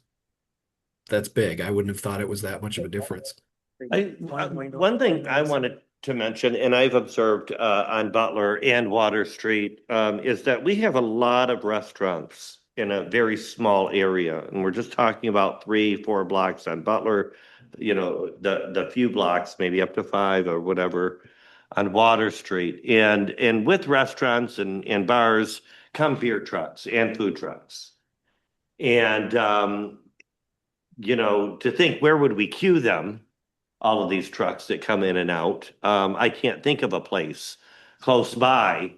Speaker 15: big. I wouldn't have thought it was that much of a difference.
Speaker 1: One thing I wanted to mention, and I've observed on Butler and Water Street, is that we have a lot of restaurants in a very small area. And we're just talking about 3-4 blocks on Butler, you know, the few blocks, maybe up to 5 or whatever on Water Street. And with restaurants and bars come beer trucks and food trucks. And, you know, to think, where would we queue them? All of these trucks that come in and out. I can't think of a place close by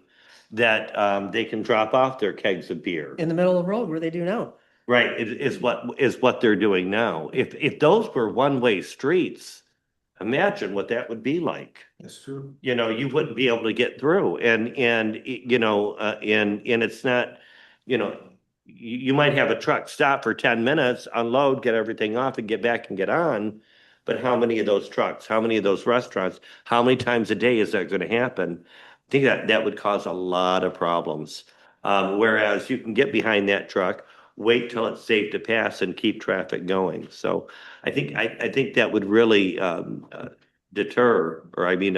Speaker 1: that they can drop off their kegs of beer.
Speaker 14: In the middle of the road where they do now.
Speaker 1: Right, is what they're doing now. If those were one-way streets, imagine what that would be like.
Speaker 7: That's true.
Speaker 1: You know, you wouldn't be able to get through, and you know, and it's not, you know, you might have a truck stop for 10 minutes, unload, get everything off, and get back and get on. But how many of those trucks, how many of those restaurants, how many times a day is that going to happen? I think that would cause a lot of problems. Whereas you can get behind that truck, wait till it's safe to pass, and keep traffic going. So I think that would really deter, or I mean,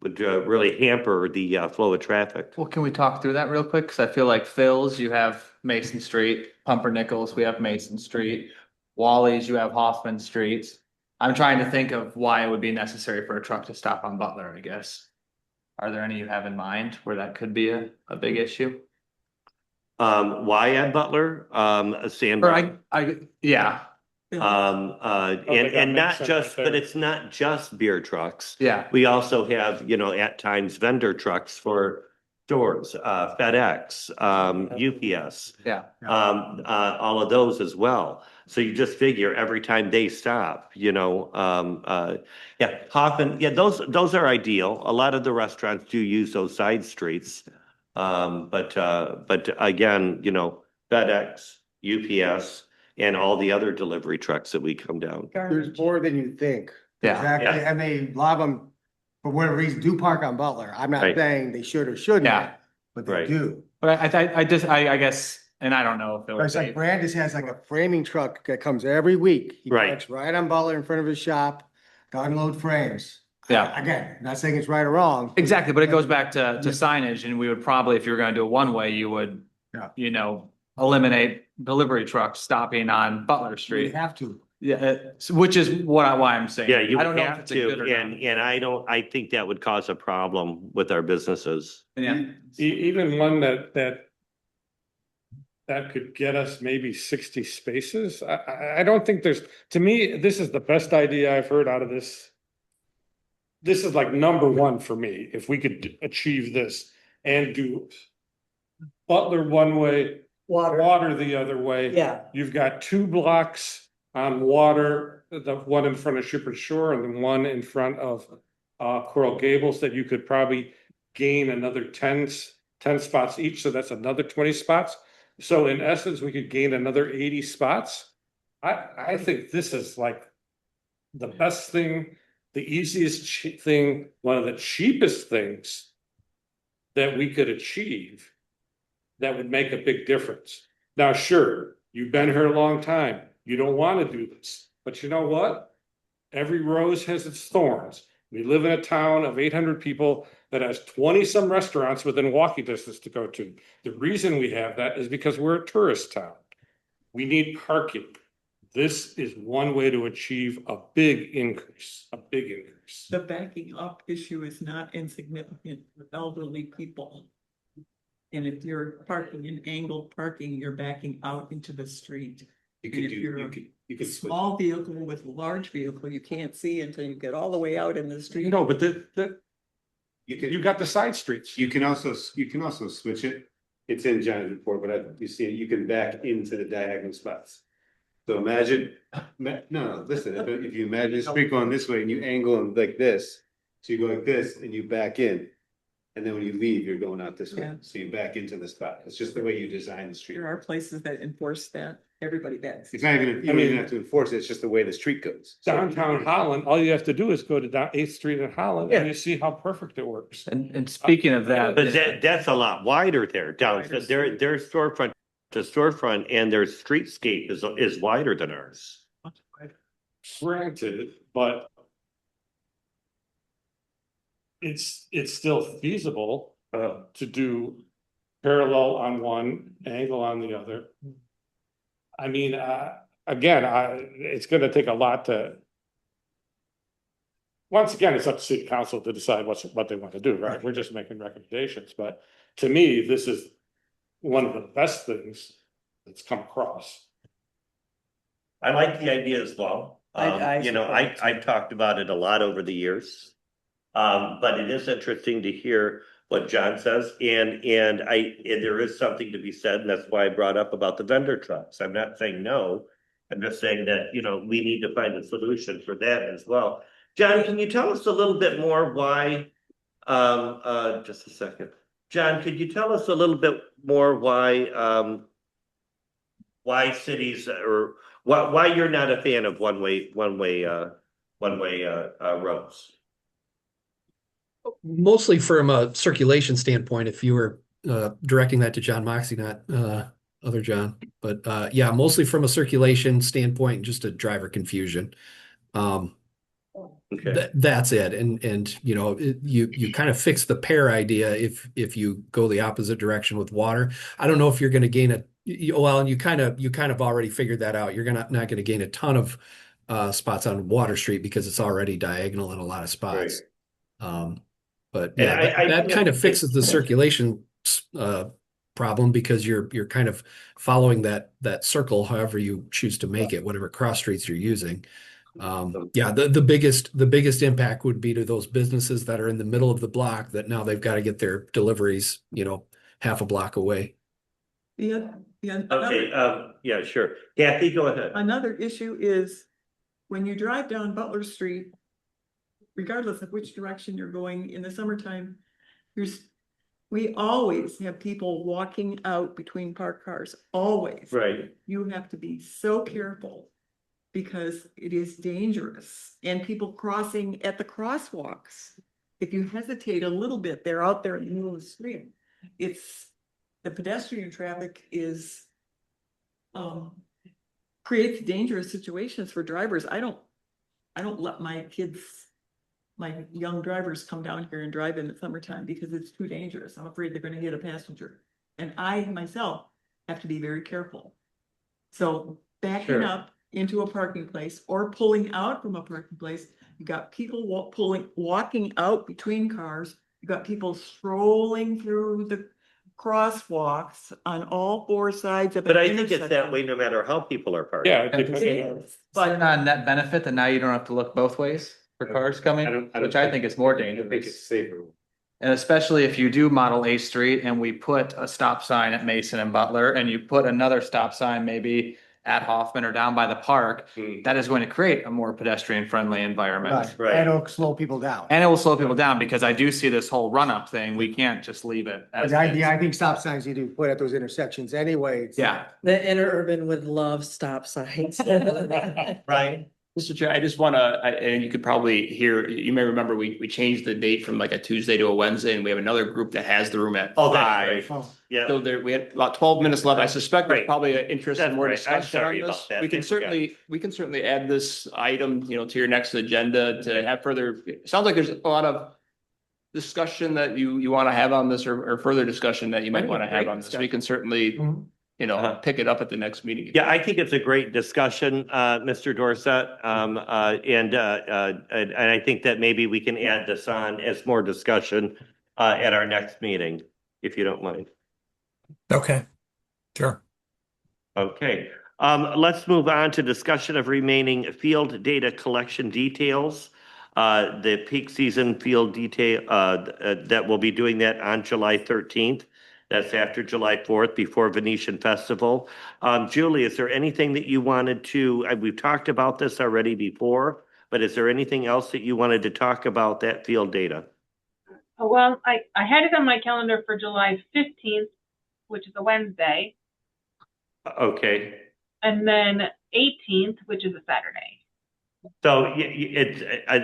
Speaker 1: would really hamper the flow of traffic.
Speaker 12: Well, can we talk through that real quick? Because I feel like Phil's, you have Mason Street, Pumpernickel's, we have Mason Street, Wally's, you have Hoffman Street. I'm trying to think of why it would be necessary for a truck to stop on Butler, I guess. Are there any you have in mind where that could be a big issue?
Speaker 1: Why at Butler? Sandbar.
Speaker 12: Yeah.
Speaker 1: And not
Speaker 8: sense
Speaker 1: just,
Speaker 8: right
Speaker 1: but
Speaker 8: there.
Speaker 1: it's not just beer trucks.
Speaker 12: Yeah.
Speaker 1: We also have, you know, at times vendor trucks for stores, FedEx, UPS.
Speaker 12: Yeah.
Speaker 1: All of those as well. So you just figure every time they stop, you know, yeah, Hoffman, yeah, those are ideal. A lot of the restaurants do use those side streets. But again, you know, FedEx, UPS, and all the other delivery trucks that we come down.
Speaker 7: There's more than you think.
Speaker 12: Yeah.
Speaker 7: Exactly,
Speaker 1: Yeah.
Speaker 7: and they, a lot of them, for whatever reason, do park on Butler. I'm not
Speaker 1: Right.
Speaker 7: saying they should or shouldn't,
Speaker 12: Yeah.
Speaker 7: but they
Speaker 1: Right.
Speaker 7: do.
Speaker 12: But I guess, and I don't know if it
Speaker 7: It's
Speaker 12: was.
Speaker 7: like Brandis has like a framing truck that comes every week. He
Speaker 1: Right.
Speaker 7: parks right on Butler in front of his shop, to unload frames.
Speaker 12: Yeah.
Speaker 7: Again, not saying it's right or wrong.
Speaker 12: Exactly, but it goes back to signage, and we would probably, if you were gonna do it one way, you would,
Speaker 7: Yeah.
Speaker 12: you know, eliminate delivery trucks stopping on Butler
Speaker 7: We
Speaker 12: Street.
Speaker 7: have to.
Speaker 12: Yeah, which is why I'm saying.
Speaker 1: Yeah, you
Speaker 12: I don't
Speaker 1: would
Speaker 12: know if
Speaker 1: have
Speaker 12: it's a good
Speaker 1: to,
Speaker 12: or
Speaker 1: and,
Speaker 12: not.
Speaker 1: I think that would cause a problem with our businesses.
Speaker 12: Yeah,
Speaker 8: Even one that could get us maybe 60 spaces. I don't think there's, to me, this is the best idea I've heard out of this. This is like number one for me, if we could achieve this and do Butler one way, water the other way.
Speaker 14: Yeah.
Speaker 8: You've got 2 blocks on Water, the one in front of Shepherd Shore and then one in front of Coral Gables, that you could probably gain another 10 spots each, so that's another 20 spots. So in essence, we could gain another 80 spots. I think this is like the best thing, the easiest thing, one of the cheapest things that we could achieve that would make a big difference. Now, sure, you've been here a long time. You don't want to do this, but you know what? Every rose has its thorns. We live in a town of 800 people that has 20 some restaurants within walking distance to go to. The reason we have that is because we're a tourist town. We need parking. This is one way to achieve a big increase,
Speaker 11: The backing up issue is not insignificant with elderly people. And if you're parking in angled parking, you're backing out into the street.
Speaker 10: You
Speaker 11: And if you're a small vehicle with a large vehicle, you can't see until you get all the way out in the street.
Speaker 8: No, but
Speaker 10: You
Speaker 8: you got the side streets.
Speaker 10: You can also switch it. It's in John's report, but you see, you can back into the diagonal spots. So imagine, no, listen, if you imagine the street going this way and you angle them like this, so you go like this and you back in. And then when you leave, you're going out this way,
Speaker 11: Yeah.
Speaker 10: so you back into the spot. It's just the way you design the street.
Speaker 11: There are places that enforce that. Everybody backs.
Speaker 10: It's not even, you don't even have to enforce it, it's just the way the street goes. So-
Speaker 8: Downtown Holland, all you have to do is go to 8th Street in Holland and you see how perfect it works.
Speaker 12: and speaking of that.
Speaker 1: But that's a lot wider there down, their storefront to storefront and their streetscape is wider than ours.
Speaker 8: Granted, but it's still feasible to do parallel on one, angle on the other. I mean, again, it's gonna take a lot to. Once again, it's up to city council to decide what they want to do, right? We're just making recommendations, but to me, this is one of the best things that's come across.
Speaker 1: I like the idea as well. You know, I've talked about it a lot over the years. But it is interesting to hear what John says, and there is something to be said, and that's why I brought up about the vendor trucks. I'm not saying no. I'm just saying that, you know, we need to find a solution for that as well. John, can you tell us a little bit more why, just a second. John, could you tell us a little bit more why cities or why you're not a fan of one-way roads?
Speaker 15: Mostly from a circulation standpoint, if you were directing that to John Moxie, not other John, but yeah, mostly from a circulation standpoint, just a driver confusion.
Speaker 1: Okay.
Speaker 15: That's it. And you know, you kind of fix the pair idea if you go the opposite direction with water. I don't know if you're going to gain well, and you kind of already figured that out. You're not going to gain a ton of spots on Water Street because it's already diagonal in a lot of spots.
Speaker 1: Right.
Speaker 15: But yeah, that kind of fixes the circulation problem because you're kind of following that circle, however you choose to make it, whatever cross streets you're using. Yeah, the biggest impact would be to those businesses that are in the middle of the block that now they've got to get their deliveries, you know, half a block away.
Speaker 13: Yeah.
Speaker 1: Okay, yeah, sure. Kathy, go ahead.
Speaker 13: Another issue is when you drive down Butler Street, regardless of which direction you're going in the summertime, we always have people walking out between parked cars, always.
Speaker 1: Right.
Speaker 13: You have to be so careful because it is dangerous, and people crossing at the crosswalks. If you hesitate a little bit, they're out there in the middle of the street. The pedestrian traffic is creates dangerous situations for drivers. I don't let my young drivers come down here and drive in the summertime because it's too dangerous. I'm afraid they're going to hit a passenger. And I myself have to be very careful. So backing up into a parking place or pulling out from a parking place, you got people walking out between cars. You got people strolling through the crosswalks on all four sides of an
Speaker 1: But I think it's
Speaker 13: intersection.
Speaker 1: that way no matter how people are parking.
Speaker 8: Yeah,
Speaker 13: It is.
Speaker 12: But not a net benefit that now you don't have to look both ways for cars coming, which I think is more dangerous.
Speaker 10: it's safer.
Speaker 12: And especially if you do model A Street and we put a stop sign at Mason and Butler and you put another stop sign maybe at Hoffman or down by the park, that is going to create a more pedestrian friendly environment.
Speaker 1: Right.
Speaker 7: And it'll slow people down.
Speaker 12: And it will slow people down because I do see this whole run up thing. We can't just leave it as
Speaker 7: But
Speaker 12: it is.
Speaker 7: I think stop signs you do put at those intersections anyway.
Speaker 12: Yeah.
Speaker 14: The interurban would love stop signs.
Speaker 1: Right.
Speaker 9: Mr. Chair, I just want to, and you could probably hear, you may remember we changed the date from like a Tuesday to a Wednesday, and we have another group that has the room at
Speaker 1: Oh,
Speaker 9: 5.
Speaker 1: that's right. Yeah.
Speaker 9: So we had about 12 minutes left. I suspect there's
Speaker 1: Right.
Speaker 9: probably an interest in
Speaker 1: That's
Speaker 9: more
Speaker 1: right. I'm
Speaker 9: discussion on
Speaker 1: sorry
Speaker 9: this.
Speaker 1: about that.
Speaker 9: We can certainly add this item, you know, to your next agenda to have further, it sounds like there's a lot of discussion that you want to have on this or further discussion that you might want to have on this. We can certainly, you know, pick it up at the next meeting.
Speaker 1: Yeah, I think it's a great discussion, Mr. Dorset. And I think that maybe we can add this on as more discussion at our next meeting, if you don't mind.
Speaker 3: Okay, sure.
Speaker 1: Okay, let's move on to discussion of remaining field data collection details. The peak season field detail, that we'll be doing that on July 13th. That's after July 4th, before Venetian Festival. Julie, is there anything that you wanted to, we've talked about this already before, but is there anything else that you wanted to talk about that field data?
Speaker 5: Well, I had it on my calendar for July 15th, which is a Wednesday,
Speaker 1: Okay,
Speaker 5: and then 18th, which is a Saturday.
Speaker 1: so it's,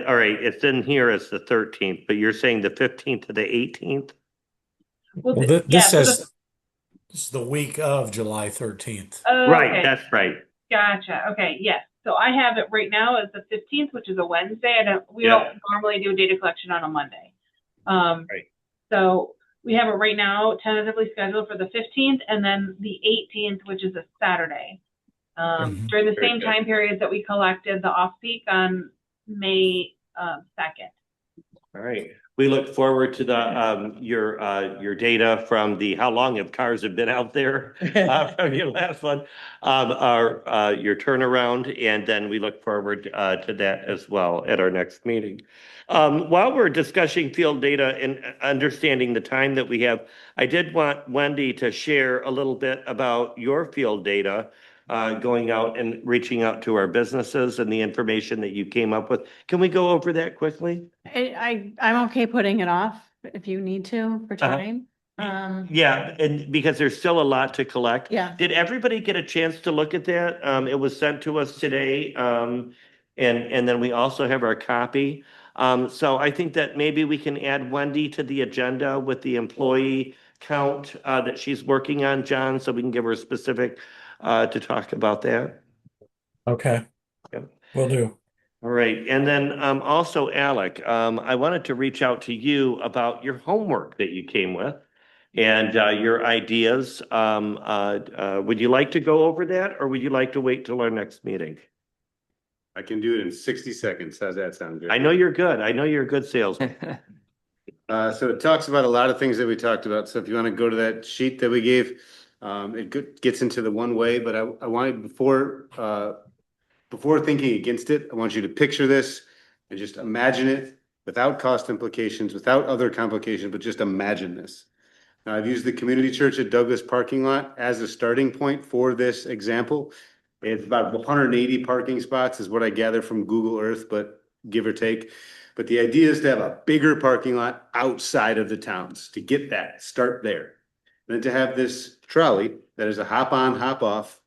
Speaker 1: all right, it's in here as the 13th, but you're saying the 15th to the 18th?
Speaker 5: Well,
Speaker 3: Well,
Speaker 5: yeah,
Speaker 3: this
Speaker 5: so
Speaker 3: says this is the week of July 13th.
Speaker 5: Oh,
Speaker 1: Right,
Speaker 5: okay.
Speaker 1: that's right.
Speaker 5: Gotcha. Okay, yes. So I have it right now as the 15th, which is a Wednesday. We
Speaker 1: Yeah.
Speaker 5: don't normally do data collection on a Monday.
Speaker 1: Right.
Speaker 5: So we have it right now tentatively scheduled for the 15th and then the 18th, which is a Saturday. During the
Speaker 1: Very
Speaker 5: same
Speaker 1: good.
Speaker 5: time period that we collected the off-peak on May 2nd.
Speaker 1: All right. We look forward to the your data from the how long have cars have been out there from your last one, your turnaround, and then we look forward to that as well at our next meeting. While we're discussing field data and understanding the time that we have, I did want Wendy to share a little bit about your field data. Going out and reaching out to our businesses and the information that you came up with. Can we go over that quickly?
Speaker 6: I'm okay putting it off if you need to for
Speaker 1: Uh-huh.
Speaker 6: time.
Speaker 1: Yeah, and because there's still a lot to collect.
Speaker 6: Yeah.
Speaker 1: Did everybody get a chance to look at that? It was sent to us today. And then we also have our copy. So I think that maybe we can add Wendy to the agenda with the employee count that she's working on, John, so we can give her a specific to talk about that.
Speaker 3: Okay.
Speaker 1: Yep.
Speaker 3: Will do.
Speaker 1: All right. And then also, Alec, I wanted to reach out to you about your homework that you came with and your ideas. Would you like to go over that or would you like to wait till our next meeting?
Speaker 10: I can do it in 60 seconds. How's that sound? Good?
Speaker 1: I know you're good. I know you're a good salesman.
Speaker 10: So it talks about a lot of things that we talked about. So if you want to go to that sheet that we gave, gets into the one way, but I wanted before thinking against it, I want you to picture this and just imagine it without cost implications, without other complications, but just imagine this. Now, I've used the community church at Douglas parking lot as a starting point for this example. It's about 180 parking spots is what I gather from Google Earth, but give or take. But the idea is to have a bigger parking lot outside of the towns to get that, start there. And then to have this trolley that is a hop on, hop off.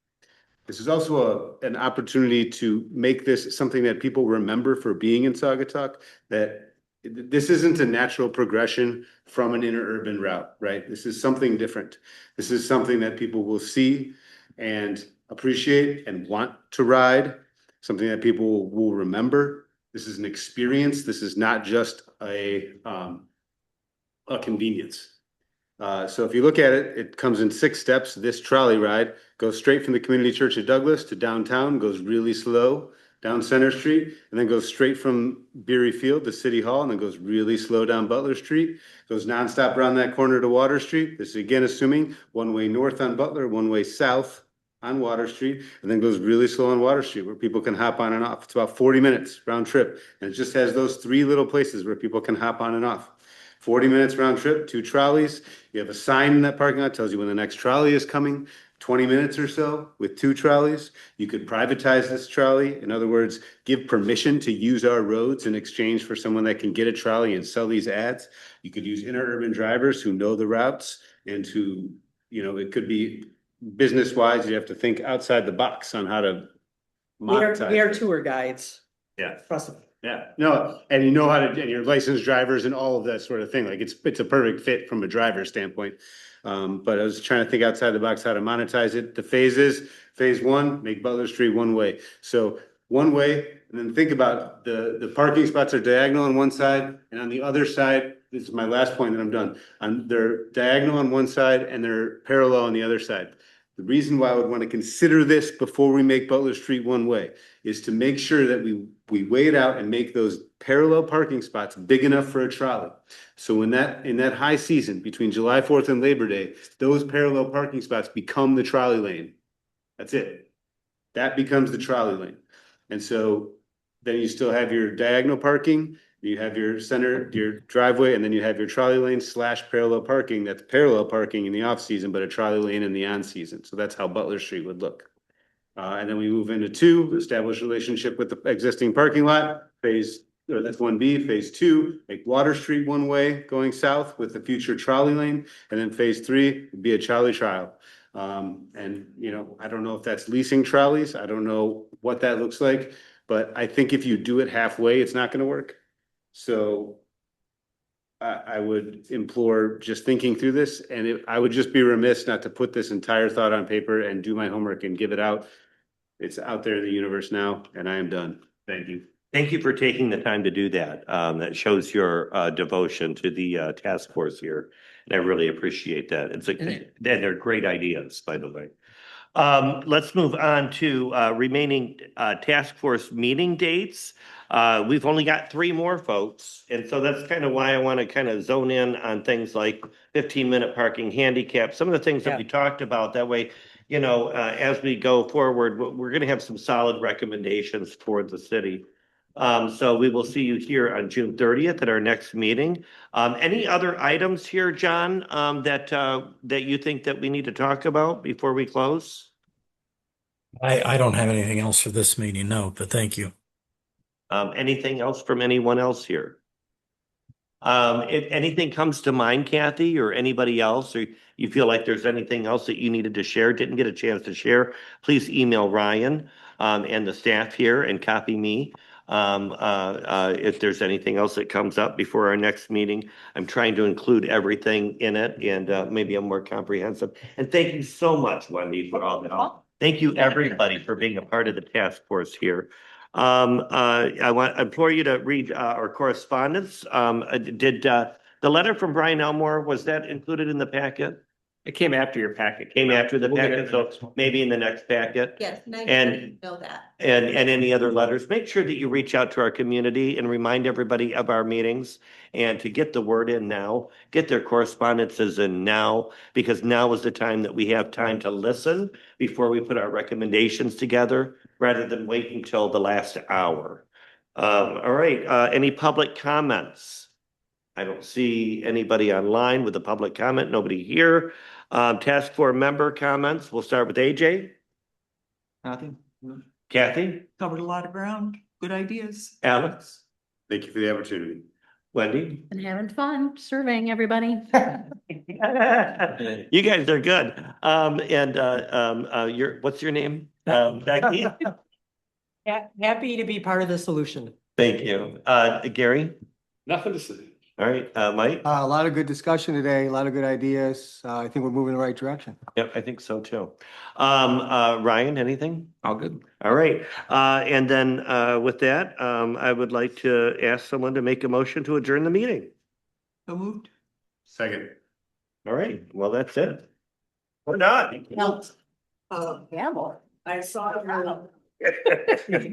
Speaker 10: This is also an opportunity to make this something that people remember for being in Saugatuck, that this isn't a natural progression from an interurban route, right? This is something different. This is something that people will see and appreciate and want to ride, something that people will remember. This is an experience. This is not just a convenience. So if you look at it, it comes in 6 steps. This trolley ride goes straight from the community church at Douglas to downtown, goes really slow down Center Street, and then goes straight from Beery Field to City Hall, and then goes really slow down Butler Street, goes nonstop around that corner to Water Street. This is again assuming one way north on Butler, one way south on Water Street, and then goes really slow on Water Street where people can hop on and off. It's about 40 minutes round trip, and it just has those 3 little places where people can hop on and off. 40 minutes round trip, 2 trolleys. You have a sign in that parking lot, tells you when the next trolley is coming. 20 minutes or so with 2 trolleys. You could privatize this trolley. In other words, give permission to use our roads in exchange for someone that can get a trolley and sell these ads. You could use interurban drivers who know the routes and who, it could be business wise. You have to think outside the box on how to monetize.
Speaker 14: We are tour guides.
Speaker 10: Yeah.
Speaker 14: Trust me.
Speaker 10: Yeah, no, and you know how to, and you're licensed drivers and all of that sort of thing. Like it's a perfect fit from a driver standpoint. But I was trying to think outside the box how to monetize it. The phases, phase 1, make Butler Street one way. So one way, and then think about the parking spots are diagonal on one side, and on the other side, this is my last point and I'm done. They're diagonal on one side and they're parallel on the other side. The reason why I would want to consider this before we make Butler Street one way is to make sure that we weigh it out and make those parallel parking spots big enough for a trolley. So in that high season between July 4th and Labor Day, those parallel parking spots become the trolley lane. That's it. That becomes the trolley lane. And so then you still have your diagonal parking, you have your center, your driveway, and then you have your trolley lane / parallel parking. That's parallel parking in the off season, but a trolley lane in the on season. So that's how Butler Street would look. And then we move into 2, establish relationship with the existing parking lot. That's 1B. Phase 2, make Water Street one way going south with the future trolley lane. And then phase 3 would be a trolley trial. And I don't know if that's leasing trolleys. I don't know what that looks like, but I think if you do it halfway, it's not going to work. So I would implore just thinking through this, and I would just be remiss not to put this entire thought on paper and do my homework and give it out. It's out there in the universe now, and I am done. Thank you.
Speaker 1: Thank you for taking the time to do that. That shows your devotion to the task force here. And I really appreciate that. And they're great ideas, by the way. Let's move on to remaining task force meeting dates. We've only got 3 more, folks. And so that's kind of why I want to kind of zone in on things like 15-minute parking, handicap, some of the things that we talked about. That way, you know, as we go forward, we're going to have some solid recommendations for the city. So we will see you here on June 30th at our next meeting. Any other items here, John, that you think that we need to talk about before we close?
Speaker 3: I don't have anything else for this meeting, no, but thank you.
Speaker 1: Anything else from anyone else here? If anything comes to mind, Kathy, or anybody else, or you feel like there's anything else that you needed to share, didn't get a chance to share, please email Ryan and the staff here and copy me. If there's anything else that comes up before our next meeting, I'm trying to include everything in it, and maybe I'm more comprehensive. And thank you so much, Wendy, for all the help. Thank you, everybody, for being a part of the task force here. I implore you to read our correspondence. Did the letter from Brian Elmore, was that included in the packet?
Speaker 9: It came after your packet.
Speaker 1: Came after the
Speaker 9: We'll get it in
Speaker 1: packet,
Speaker 9: the
Speaker 1: so
Speaker 9: next one.
Speaker 1: maybe in the next packet?
Speaker 2: Yes, and I
Speaker 1: And-
Speaker 2: didn't know that.
Speaker 1: And any other letters, make sure that you reach out to our community and remind everybody of our meetings and to get the word in now, get their correspondences in now, because now is the time that we have time to listen before we put our recommendations together, rather than waiting till the last hour. All right, any public comments? I don't see anybody online with a public comment, nobody here. Task force member comments, we'll start with AJ,
Speaker 13: Nothing.
Speaker 1: Kathy,
Speaker 13: Covered a lot of ground, good ideas.
Speaker 1: Alex,
Speaker 10: Thank you for the opportunity.
Speaker 1: Wendy.
Speaker 6: And having fun surveying everybody.
Speaker 1: You guys are good. What's your name? Becky?
Speaker 14: Happy to be part of the solution.
Speaker 1: Thank you. Gary?
Speaker 8: Nothing to say.
Speaker 1: All right, Mike?
Speaker 7: A lot of good discussion today, a lot of good ideas. I think we're moving in the right direction.
Speaker 1: Yep, I think so too. Ryan, anything?
Speaker 9: All good.
Speaker 1: All right, and then with that, I would like to ask someone to make a motion to adjourn the meeting.
Speaker 13: So moved.
Speaker 10: Second.
Speaker 1: All right, well, that's it. We're done.
Speaker 14: Gamble. I saw it.